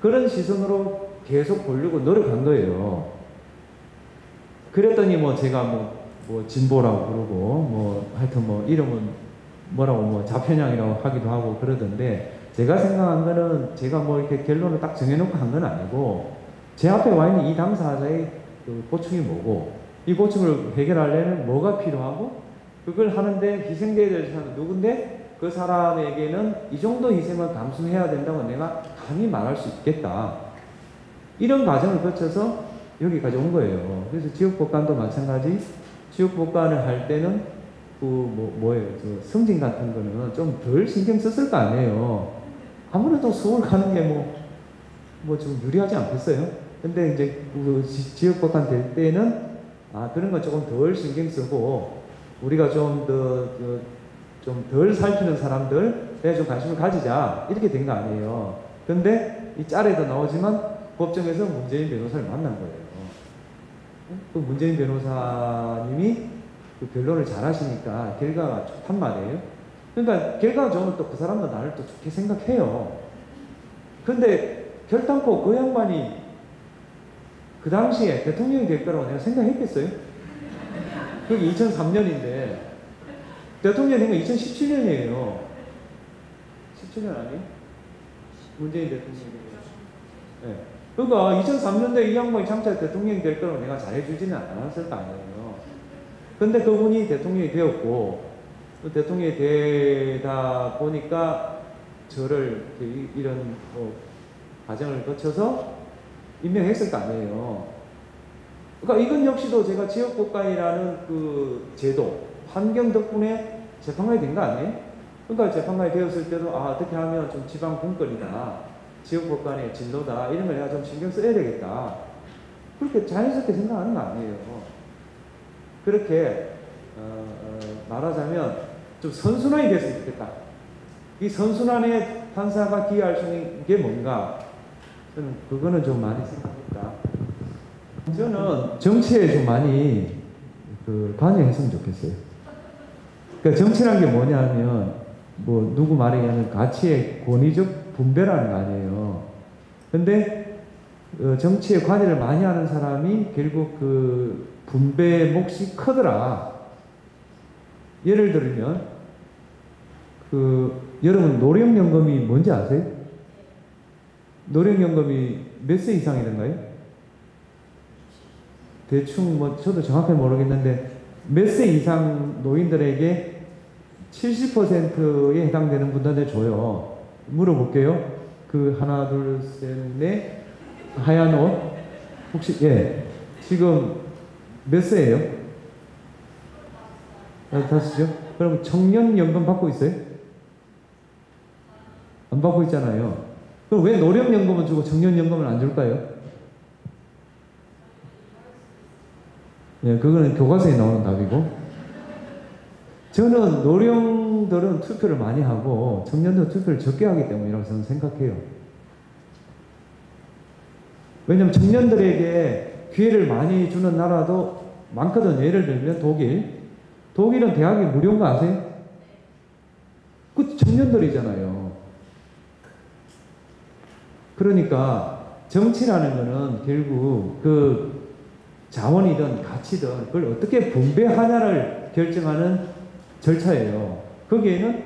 그런 시선으로 계속 보려고 노력한 거예요. 그랬더니 뭐 제가 뭐 진보라고 그러고 하여튼 이름은 뭐라고 자편향이라고 하기도 하고 그러던데, 제가 생각한 거는 제가 이렇게 결론을 딱 정해놓고 한 건 아니고 제 앞에 와 있는 이 당사자의 그 고충이 뭐고 이 고충을 해결하려면 뭐가 필요하고 그걸 하는데 희생돼야 될 사람은 누군데 그 사람에게는 이 정도 희생을 감수해야 된다고 내가 감히 말할 수 있겠다. 이런 과정을 거쳐서 여기까지 온 거예요. 그래서 지역복관도 마찬가지. 지역복관을 할 때는 저 승진 같은 거는 좀 덜 신경 썼을 거 아니에요. 아무래도 서울 가는 게 좀 유리하지 않겠어요? 근데 이제 그 지역복관 될 때는 그런 거 조금 덜 신경 쓰고 우리가 좀 덜 살피는 사람들에 좀 관심을 가지자, 이렇게 된 거 아니에요. 근데 이 짤에도 나오지만 법정에서 문재인 변호사를 만난 거예요. 그 문재인 변호사님이 그 변론을 잘 하시니까 결과가 좋단 말이에요. 그러니까 결과가 좋으면 또 그 사람도 나를 또 좋게 생각해요. 근데 결단코 그 양반이 그 당시에 대통령이 될 거라고 내가 생각했겠어요? 그게 2003년인데 대통령이 된 건 2017년이에요. 17년 아니에요? 문재인 대통령이. 네. 그러니까 2003년도에 이 양반이 장차 대통령이 될 거라고 내가 잘해주지는 않았을 거 아니에요. 근데 그분이 대통령이 되었고, 또 대통령이 되다 보니까 저를 이런 과정을 거쳐서 임명했을 거 아니에요. 그러니까 이건 역시도 제가 지역국가이라는 그 제도, 환경 덕분에 재판관이 된 거 아니에요? 그러니까 재판관이 되었을 때도 어떻게 하면 좀 지방 분권이다, 지역법 간의 진로다 이런 걸 내가 좀 신경 써야 되겠다. 그렇게 자연스럽게 생각하는 거 아니에요. 그렇게 말하자면 좀 선순환이 됐으면 좋겠다. 이 선순환에 판사가 기여할 수 있는 게 뭔가, 저는 그거는 좀 많이 생각했다. 저는 정치에 좀 많이 관여했으면 좋겠어요. 그러니까 정치란 게 뭐냐면 뭐 누구 말에 의하면 가치의 권위적 분배라는 거 아니에요. 근데 정치에 관여를 많이 하는 사람이 결국 그 분배의 몫이 크더라. 예를 들면 여러분 노령연금이 뭔지 아세요? 노령연금이 몇 세 이상이던가요? 대충 뭐 저도 정확하게 모르겠는데 몇 세 이상 노인들에게 70%에 해당되는 분들한테 줘요. 물어볼게요. 그 하나 둘 셋 넷 하얀 옷 혹시 지금 몇 세예요? 5이죠? 그럼 청년연금 받고 있어요? 안 받고 있잖아요. 그럼 왜 노령연금은 주고 청년연금을 안 줄까요? 그거는 교과서에 나오는 답이고, 저는 노령들은 투표를 많이 하고 청년들은 투표를 적게 하기 때문이라고 저는 생각해요. 왜냐하면 청년들에게 기회를 많이 주는 나라도 많거든. 예를 들면 독일은 대학이 무료인 거 아세요? 그 청년들이잖아요. 그러니까 정치라는 거는 결국 그 자원이든 가치든 그걸 어떻게 분배하냐를 결정하는 절차예요. 거기에는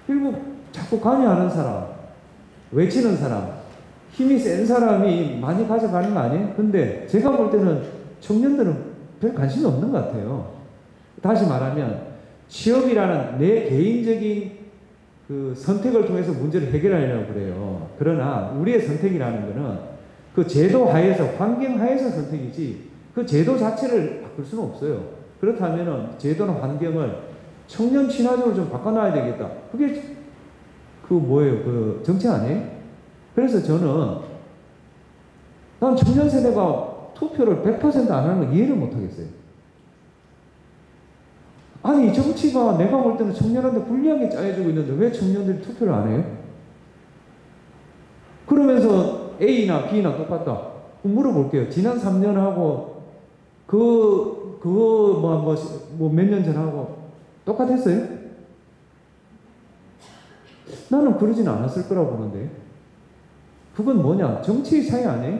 결국 자꾸 관여하는 사람, 외치는 사람, 힘이 센 사람이 많이 가져가는 거 아니에요? 근데 제가 볼 때는 청년들은 별 관심이 없는 것 같아요. 다시 말하면 취업이라는 내 개인적인 그 선택을 통해서 문제를 해결하려고 그래요. 그러나 우리의 선택이라는 것은 그 제도 하에서, 환경 하에서 선택이지 그 제도 자체를 바꿀 수는 없어요. 그렇다면 제도나 환경을 청년 친화적으로 좀 바꿔놔야 되겠다. 그게 그 정치 아니에요? 그래서 난 청년 세대가 투표를 100% 안 하는 거 이해를 못 하겠어요. 아니, 정치가 내가 볼 때는 청년한테 불리하게 짜여지고 있는데 왜 청년들이 투표를 안 해요? 그러면서 A나 B나 똑같다. 물어볼게요. 지난 3년하고 몇 년 전하고 똑같았어요? 나는 그러진 않았을 거라고 보는데. 그건 뭐냐? 정치 차이 아니에요?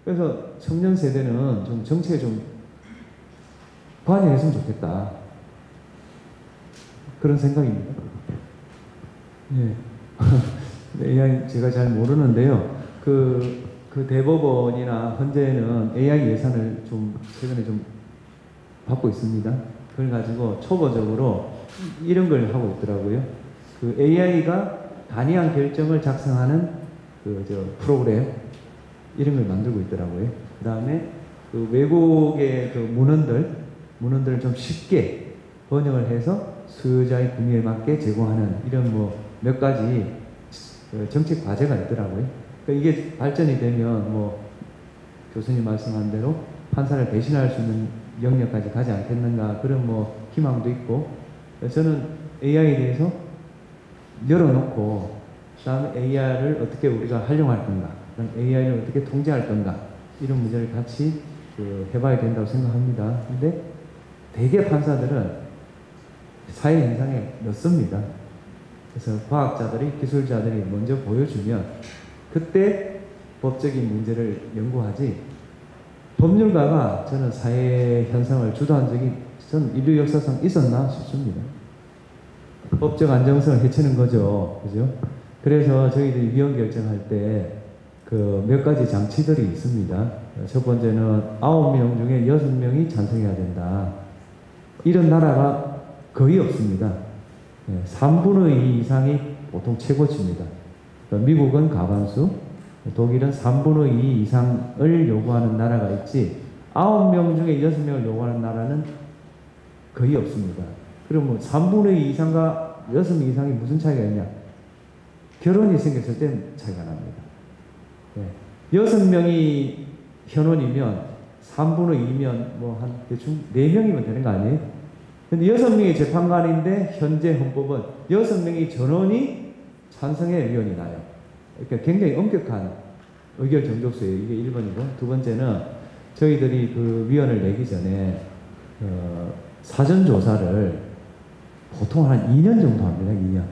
그래서 청년 세대는 좀 정치에 좀 관여했으면 좋겠다. 그런 생각입니다. AI 제가 잘 모르는데요. 그 대법원이나 헌재는 AI 예산을 최근에 좀 받고 있습니다. 그걸 가지고 초보적으로 이런 걸 하고 있더라고요. 그 AI가 간이한 결정을 작성하는 프로그램 이런 걸 만들고 있더라고요. 그 다음에 그 외국의 그 문헌들을 좀 쉽게 번역을 해서 수요자의 구매에 맞게 제공하는 이런 몇 가지 정책 과제가 있더라고요. 그러니까 이게 발전이 되면 교수님 말씀한 대로 판사를 대신할 수 있는 영역까지 가지 않겠는가, 그런 희망도 있고, 저는 AI에 대해서 열어놓고 그다음에 AI를 어떻게 우리가 활용할 건가, AI를 어떻게 통제할 건가, 이런 문제를 같이 해봐야 된다고 생각합니다. 근데 대개 판사들은 사회 현상에 넣습니다. 그래서 과학자들이, 기술자들이 먼저 보여주면 그때 법적인 문제를 연구하지, 법률가가 저는 사회 현상을 주도한 적이 전 인류 역사상 있었나 싶습니다. 법적 안정성을 해치는 거죠. 그죠? 그래서 저희들이 위헌 결정할 때 몇 가지 장치들이 있습니다. 첫 번째는 9명 중에 6명이 찬성해야 된다. 이런 나라가 거의 없습니다. 3분의 2 이상이 보통 최고치입니다. 미국은 가반수, 독일은 3분의 2 이상을 요구하는 나라가 있지 9명 중에 6명을 요구하는 나라는 거의 없습니다. 그럼 3분의 2 이상과 6명 이상이 무슨 차이가 있냐? 결혼이 생겼을 때 차이가 납니다. 네. 6명이 현원이면 3분의 2면 뭐 한 대충 4명이면 되는 거 아니에요? 근데 6명이 재판관인데 현재 헌법은 6명이 전원이 찬성의 위원이 나요. 그러니까 굉장히 엄격한 의결 정족수예요. 이게 1번이고, 두 번째는 저희들이 그 위원을 내기 전에 사전 조사를 보통 한 2년 정도 합니다. 2년.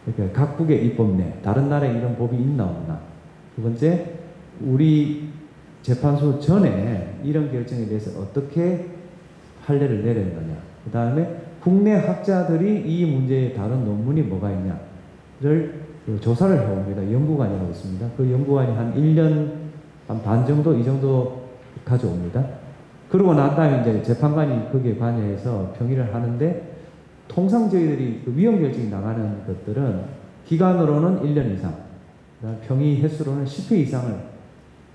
그러니까 각국의 입법 내 다른 나라에 이런 법이 있나 없나. 두 번째, 우리 재판소 전에 이런 결정에 대해서 어떻게 판례를 내렸느냐. 그 다음에 국내 학자들이 이 문제에 다른 논문이 뭐가 있냐를 조사를 해옵니다. 연구관이라고 있습니다. 그 연구관이 한 1년 반 정도, 이 정도 가져옵니다. 그러고 난 다음에 이제 재판관이 거기에 관여해서 평의를 하는데, 통상 저희들이 그 위헌 결정이 나가는 것들은 기간으로는 1년 이상, 그다음 평의 횟수로는 10회 이상을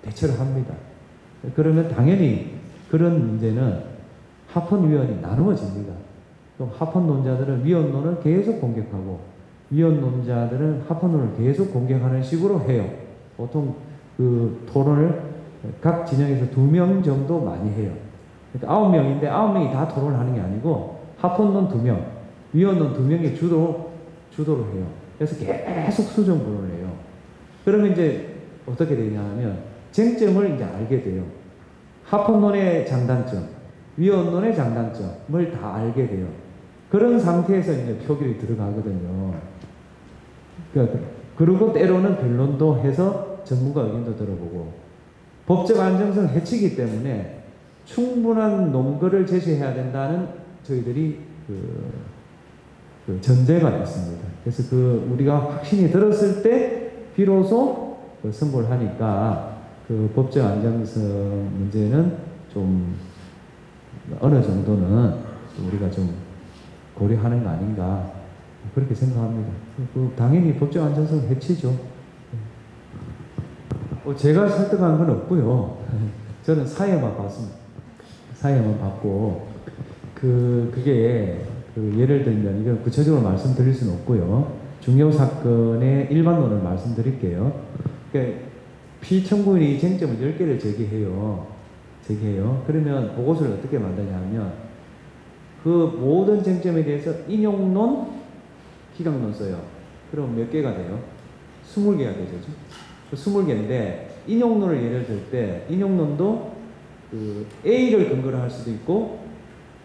대처를 합니다. 그러면 당연히 그런 문제는 합헌위원이 나누어집니다. 또 합헌론자들은 위헌론을 계속 공격하고, 위헌론자들은 합헌론을 계속 공격하는 식으로 해요. 보통 그 토론을 각 진영에서 2명 정도 많이 해요. 그러니까 9명인데 9명이 다 토론을 하는 게 아니고, 합헌론 2명, 위헌론 2명이 주도를 해요. 그래서 계속 수정론을 해요. 그러면 이제 어떻게 되냐면 쟁점을 이제 알게 돼요. 합헌론의 장단점, 위헌론의 장단점을 다 알게 돼요. 그런 상태에서 이제 표결이 들어가거든요. 그리고 때로는 변론도 해서 전문가 의견도 들어보고, 법적 안정성 해치기 때문에 충분한 논거를 제시해야 된다는 저희들이 그 전제가 있습니다. 그래서 우리가 확신이 들었을 때 비로소 선고를 하니까 그 법적 안정성 문제는 좀 어느 정도는 우리가 좀 고려하는 거 아닌가, 그렇게 생각합니다. 당연히 법적 안정성 해치죠. 제가 설득한 건 없고요. 저는 사회만 봤습니다. 사회만 봤고, 그게 예를 들면, 이건 구체적으로 말씀드릴 수는 없고요. 중요 사건의 일반론을 말씀드릴게요. 그러니까 피청구인이 쟁점을 10개를 제기해요. 그러면 보고서를 어떻게 만드냐 하면, 그 모든 쟁점에 대해서 인용론, 기각론 써요. 그럼 몇 개가 돼요? 20개가 되죠. 20개인데, 인용론을 예를 들 때, 인용론도 A를 근거로 할 수도 있고,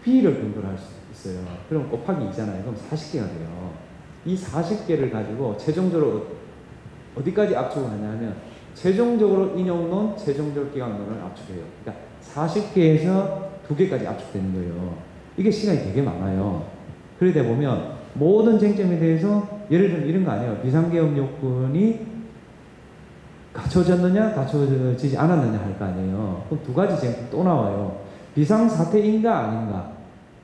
B를 근거로 할 수도 있어요. 그럼 곱하기 2잖아요. 그럼 40개가 돼요. 이 40개를 가지고 최종적으로 어디까지 압축을 하냐면, 최종적으로 인용론, 최종적으로 기각론을 압축해요. 그러니까 40개에서 2개까지 압축되는 거예요. 이게 시간이 되게 많아요. 그러다 보면 모든 쟁점에 대해서, 예를 들면 이런 거 아니에요. 비상계엄 요건이 갖춰졌느냐 갖춰지지 않았느냐 할 거 아니에요. 그럼 2가지 쟁점 또 나와요. 비상사태인가 아닌가,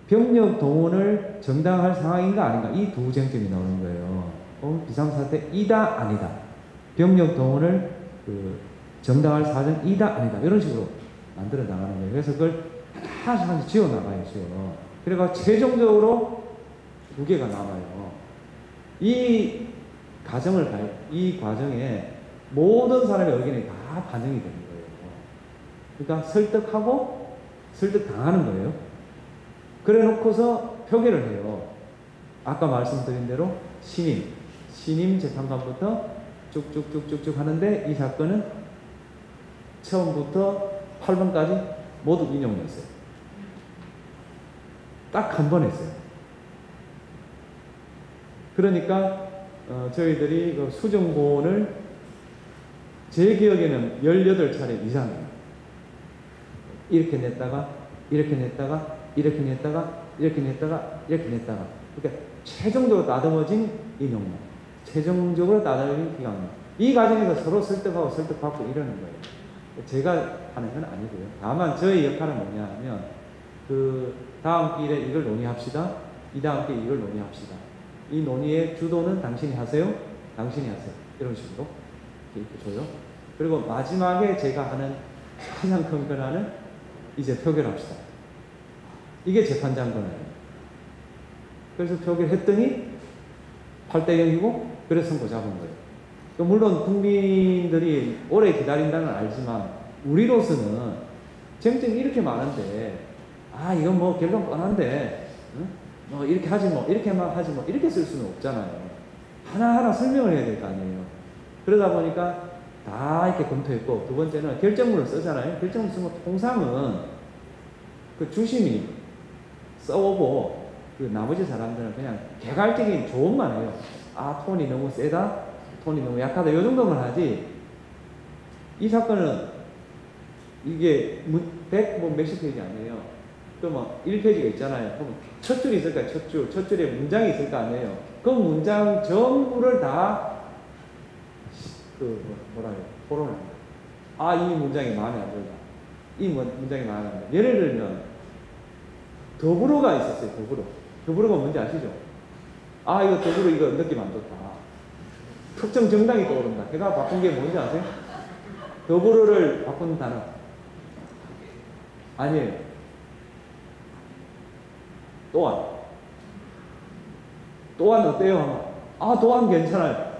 병력 동원을 정당할 상황인가 아닌가, 이 2 쟁점이 나오는 거예요. 비상사태이다 아니다, 병력 동원을 정당할 사정이다 아니다, 이런 식으로 만들어 나가는 거예요. 그래서 그걸 하나씩 지어 나가요. 그래가 최종적으로 2개가 남아요. 이 과정에 모든 사람의 의견이 다 반영이 되는 거예요. 그러니까 설득당하는 거예요. 그래 놓고서 표결을 해요. 아까 말씀드린 대로 신임 재판관부터 쭉쭉쭉쭉쭉 하는데, 이 사건은 처음부터 8번까지 모두 인용했어요. 딱 한 번 했어요. 그러니까 저희들이 그 수정본을 제 기억에는 18차례 이상이에요. 이렇게 냈다가 이렇게 냈다가 이렇게 냈다가 이렇게 냈다가 이렇게 냈다가, 그러니까 최종적으로 다듬어진 인용론, 최종적으로 다듬어진 기각론, 이 과정에서 서로 설득하고 설득받고 이러는 거예요. 제가 하는 건 아니고요. 다만 저희 역할은 뭐냐 하면, 다음 기일에 이걸 논의합시다, 이 다음 기일에 이걸 논의합시다, 이 논의의 주도는 당신이 하세요, 당신이 하세요, 이런 식으로 이렇게 줘요. 그리고 마지막에 제가 하는 가장 큰 권한은 이제 표결합시다. 이게 재판장 권한이에요. 그래서 표결했더니 8대 0이고 그래서 선거 잡은 거예요. 물론 국민들이 오래 기다린다는 걸 알지만 우리로서는 쟁점이 이렇게 많은데 이건 뭐 결론 뻔한데 뭐 이렇게 하지 뭐 이렇게만 하지 뭐 이렇게 쓸 수는 없잖아요. 하나하나 설명을 해야 될 거 아니에요. 그러다 보니까 다 이렇게 검토했고, 두 번째는 결정문을 쓰잖아요. 결정문 쓰면 통상은 그 주심이 써오고 그 나머지 사람들은 그냥 개괄적인 조언만 해요. 톤이 너무 세다, 톤이 너무 약하다, 이 정도만 하지. 이 사건은 이게 100 뭐 몇십 페이지 아니에요. 또 뭐 1페이지가 있잖아요. 그럼 첫 줄이 있을까요? 첫 줄에 문장이 있을 거 아니에요. 그 문장 전부를 다 토론합니다. 이 문장이 마음에 안 든다. 이 문장이 마음에 안 든다. 예를 들면 더불어가 있었어요. 더불어가 뭔지 아시죠? 이거 더불어 이거 느낌 안 좋다. 특정 정당이 떠오른다. 걔가 바꾼 게 뭔지 아세요? 더불어를 바꾼 단어. 아니에요. 또한 어때요? 또한 괜찮아요.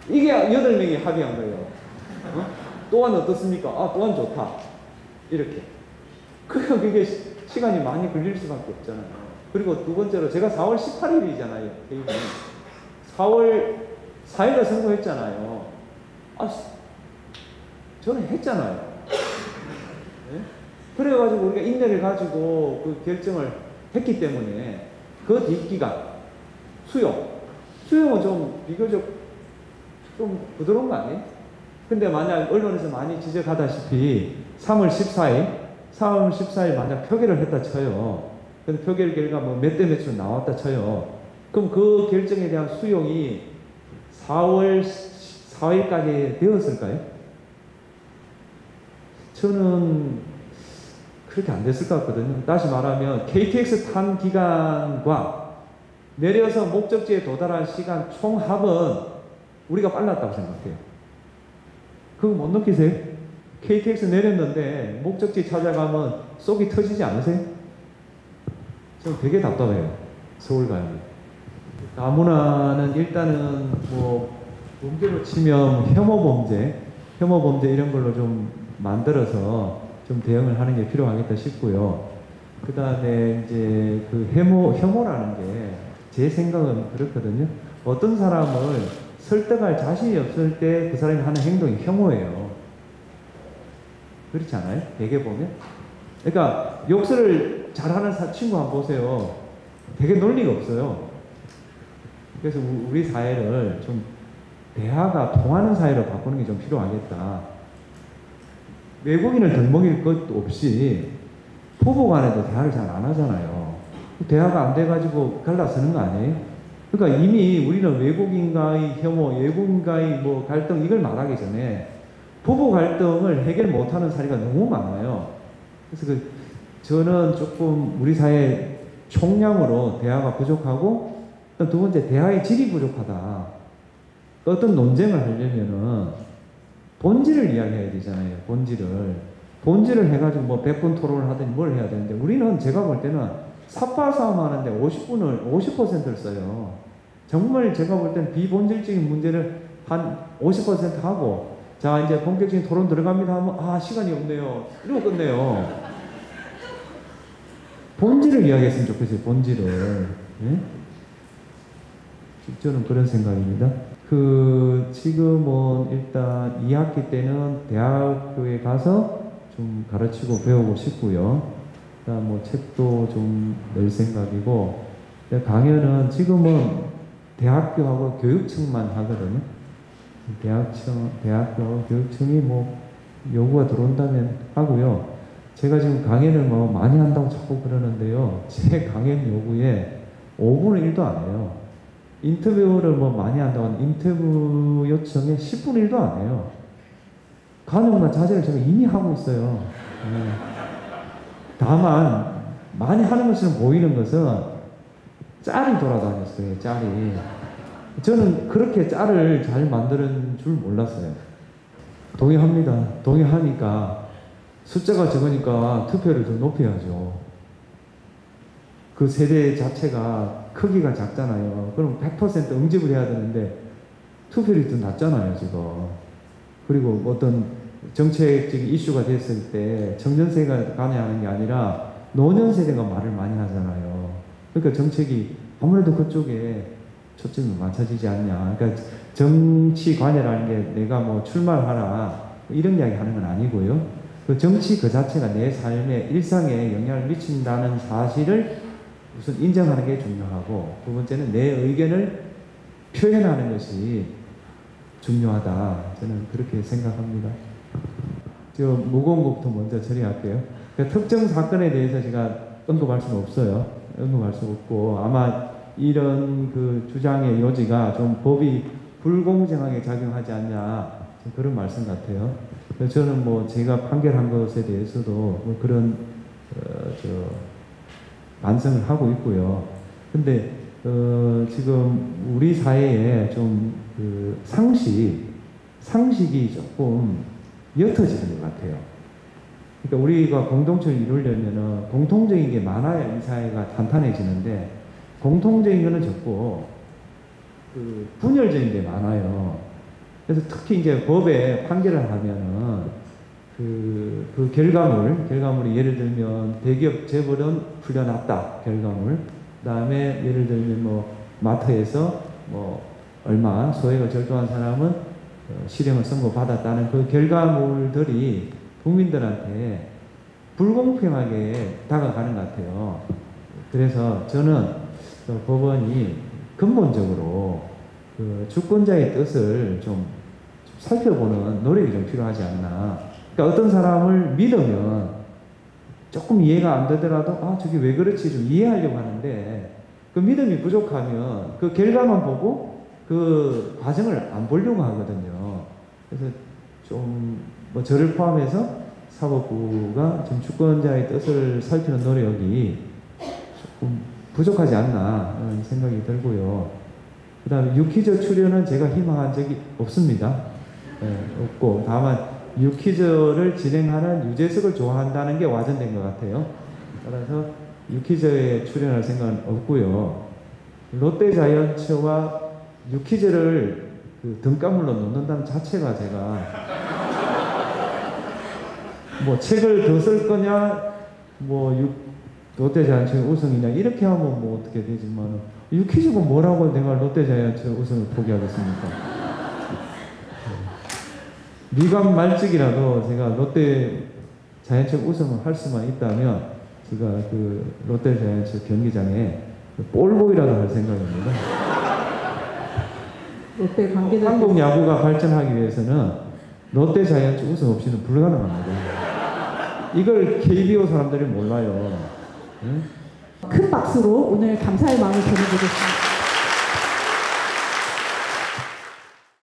이게 8명이 합의한 거예요. 또한 어떻습니까? 또한 좋다. 이렇게. 그게 시간이 많이 걸릴 수밖에 없잖아요. 그리고 두 번째로 제가 4월 18일이잖아요. 4월 4일에 선거했잖아요. 저는 했잖아요. 네? 그래가지고 우리가 인내를 가지고 그 결정을 했기 때문에 그 뒷기간, 수용은 좀 비교적 좀 부드러운 거 아니에요? 근데 만약 언론에서 많이 지적하다시피 3월 14일 만약 표결을 했다 쳐요. 근데 표결 결과 뭐 몇 대 몇으로 나왔다 쳐요. 그럼 그 결정에 대한 수용이 4월 4일까지 되었을까요? 저는 그렇게 안 됐을 것 같거든요. 다시 말하면 KTX 탄 기간과 내려서 목적지에 도달한 시간 총합은 우리가 빨랐다고 생각해요. 그거 못 느끼세요? KTX 내렸는데 목적지 찾아가면 속이 터지지 않으세요? 저는 되게 답답해요. 서울 가면. 다문화는 일단은 뭐 범죄로 치면 혐오 범죄 이런 걸로 좀 만들어서 좀 대응을 하는 게 필요하겠다 싶고요. 그 다음에 이제 그 혐오라는 게 제 생각은 그렇거든요. 어떤 사람을 설득할 자신이 없을 때 그 사람이 하는 행동이 혐오예요. 그렇지 않아요? 되게 보면. 그러니까 욕설을 잘하는 친구 한번 보세요. 되게 논리가 없어요. 그래서 우리 사회를 좀 대화가 통하는 사회로 바꾸는 게 좀 필요하겠다. 외국인을 덜먹일 것도 없이 부부 간에도 대화를 잘 안 하잖아요. 대화가 안 돼가지고 갈라서는 거 아니에요? 그러니까 이미 우리는 외국인과의 혐오, 외국인과의 뭐 갈등 이걸 말하기 전에 부부 갈등을 해결 못하는 사례가 너무 많아요. 그래서 저는 조금 우리 사회 총량으로 대화가 부족하고 두 번째 대화의 질이 부족하다. 어떤 논쟁을 하려면은 본질을 이야기해야 되잖아요. 본질을 해가지고 뭐 100분 토론을 하든지 뭘 해야 되는데 우리는 제가 볼 때는 삽발 싸움 하는데 50%를 써요. 정말 제가 볼 때는 비본질적인 문제를 한 50% 하고 자 이제 본격적인 토론 들어갑니다 하면 시간이 없네요. 이러고 끝내요. 본질을 이야기했으면 좋겠어요. 본질을. 네? 저는 그런 생각입니다. 지금은 일단 2학기 때는 대학교에 가서 좀 가르치고 배우고 싶고요. 그다음 뭐 책도 좀 낼 생각이고, 강연은 지금은 대학교하고 교육청만 하거든요. 대학교 교육청이 뭐 요구가 들어온다면 하고요. 제가 지금 강연을 뭐 많이 한다고 자꾸 그러는데요. 제 강연 요구에 5분의 1도 안 해요. 인터뷰를 뭐 많이 한다고 하는 인터뷰 요청에 10분의 1도 안 해요. 간혹나 자제를 제가 이미 하고 있어요. 다만 많이 하는 것처럼 보이는 것은 짤이 돌아다녔어요. 짤이. 저는 그렇게 짤을 잘 만드는 줄 몰랐어요. 동의합니다. 동의하니까 숫자가 적으니까 투표를 좀 높여야죠. 그 세대 자체가 크기가 작잖아요. 그럼 100% 응집을 해야 되는데 투표율이 더 낮잖아요, 지금. 그리고 어떤 정책적인 이슈가 됐을 때 청년세가 관여하는 게 아니라 노년세대가 말을 많이 하잖아요. 그러니까 정책이 아무래도 그쪽에 초점이 맞춰지지 않냐. 그러니까 정치 관여라는 게 내가 뭐 출마를 하라 이런 이야기 하는 건 아니고요. 그 정치 그 자체가 내 삶의 일상에 영향을 미친다는 사실을 우선 인정하는 게 중요하고, 두 번째는 내 의견을 표현하는 것이 중요하다. 저는 그렇게 생각합니다. 저 무거운 것부터 먼저 처리할게요. 그러니까 특정 사건에 대해서 제가 언급할 수는 없어요. 언급할 수 없고, 아마 이런 그 주장의 요지가 좀 법이 불공정하게 작용하지 않냐, 그런 말씀 같아요. 그래서 저는 뭐 제가 판결한 것에 대해서도 뭐 그런 반성을 하고 있고요. 근데 지금 우리 사회에 좀 그 상식이 조금 옅어지는 것 같아요. 그러니까 우리가 공동체를 이루려면은 공통적인 게 많아야 이 사회가 탄탄해지는데, 공통적인 거는 적고 그 분열적인 게 많아요. 그래서 특히 이제 법에 판결을 하면은 그 결과물이 예를 들면 대기업 재벌은 풀려났다, 결과물. 그다음에 예를 들면 뭐 마트에서 뭐 얼마 소액을 절도한 사람은 실형을 선고받았다는 그 결과물들이 국민들한테 불공평하게 다가가는 것 같아요. 그래서 저는 법원이 근본적으로 그 주권자의 뜻을 좀 살펴보는 노력이 좀 필요하지 않나. 그러니까 어떤 사람을 믿으면 조금 이해가 안 되더라도 저게 왜 그렇지 좀 이해하려고 하는데, 그 믿음이 부족하면 그 결과만 보고 그 과정을 안 보려고 하거든요. 그래서 좀 뭐 저를 포함해서 사법부가 좀 주권자의 뜻을 살피는 노력이 조금 부족하지 않나 하는 생각이 들고요. 그 다음에 유퀴즈 출연은 제가 희망한 적이 없습니다. 없고, 다만 유퀴즈를 진행하는 유재석을 좋아한다는 게 와전된 것 같아요. 따라서 유퀴즈에 출연할 생각은 없고요. 롯데자이언츠와 유퀴즈를 그 등가물로 놓는다는 자체가 제가 뭐 책을 더 쓸 거냐, 뭐 롯데자이언츠 우승이냐 이렇게 하면 뭐 어떻게 되지만, 유퀴즈가 뭐라고 내가 롯데자이언츠 우승을 포기하겠습니까? 미관 말직이라도 제가 롯데자이언츠 우승을 할 수만 있다면 제가 그 롯데자이언츠 경기장에 볼보이라도 할 생각입니다. 롯데 관계자 한국 야구가 발전하기 위해서는 롯데자이언츠 우승 없이는 불가능합니다. 이걸 KBO 사람들이 몰라요. 응? 큰 박수로 오늘 감사의 마음을 전해드리겠습니다.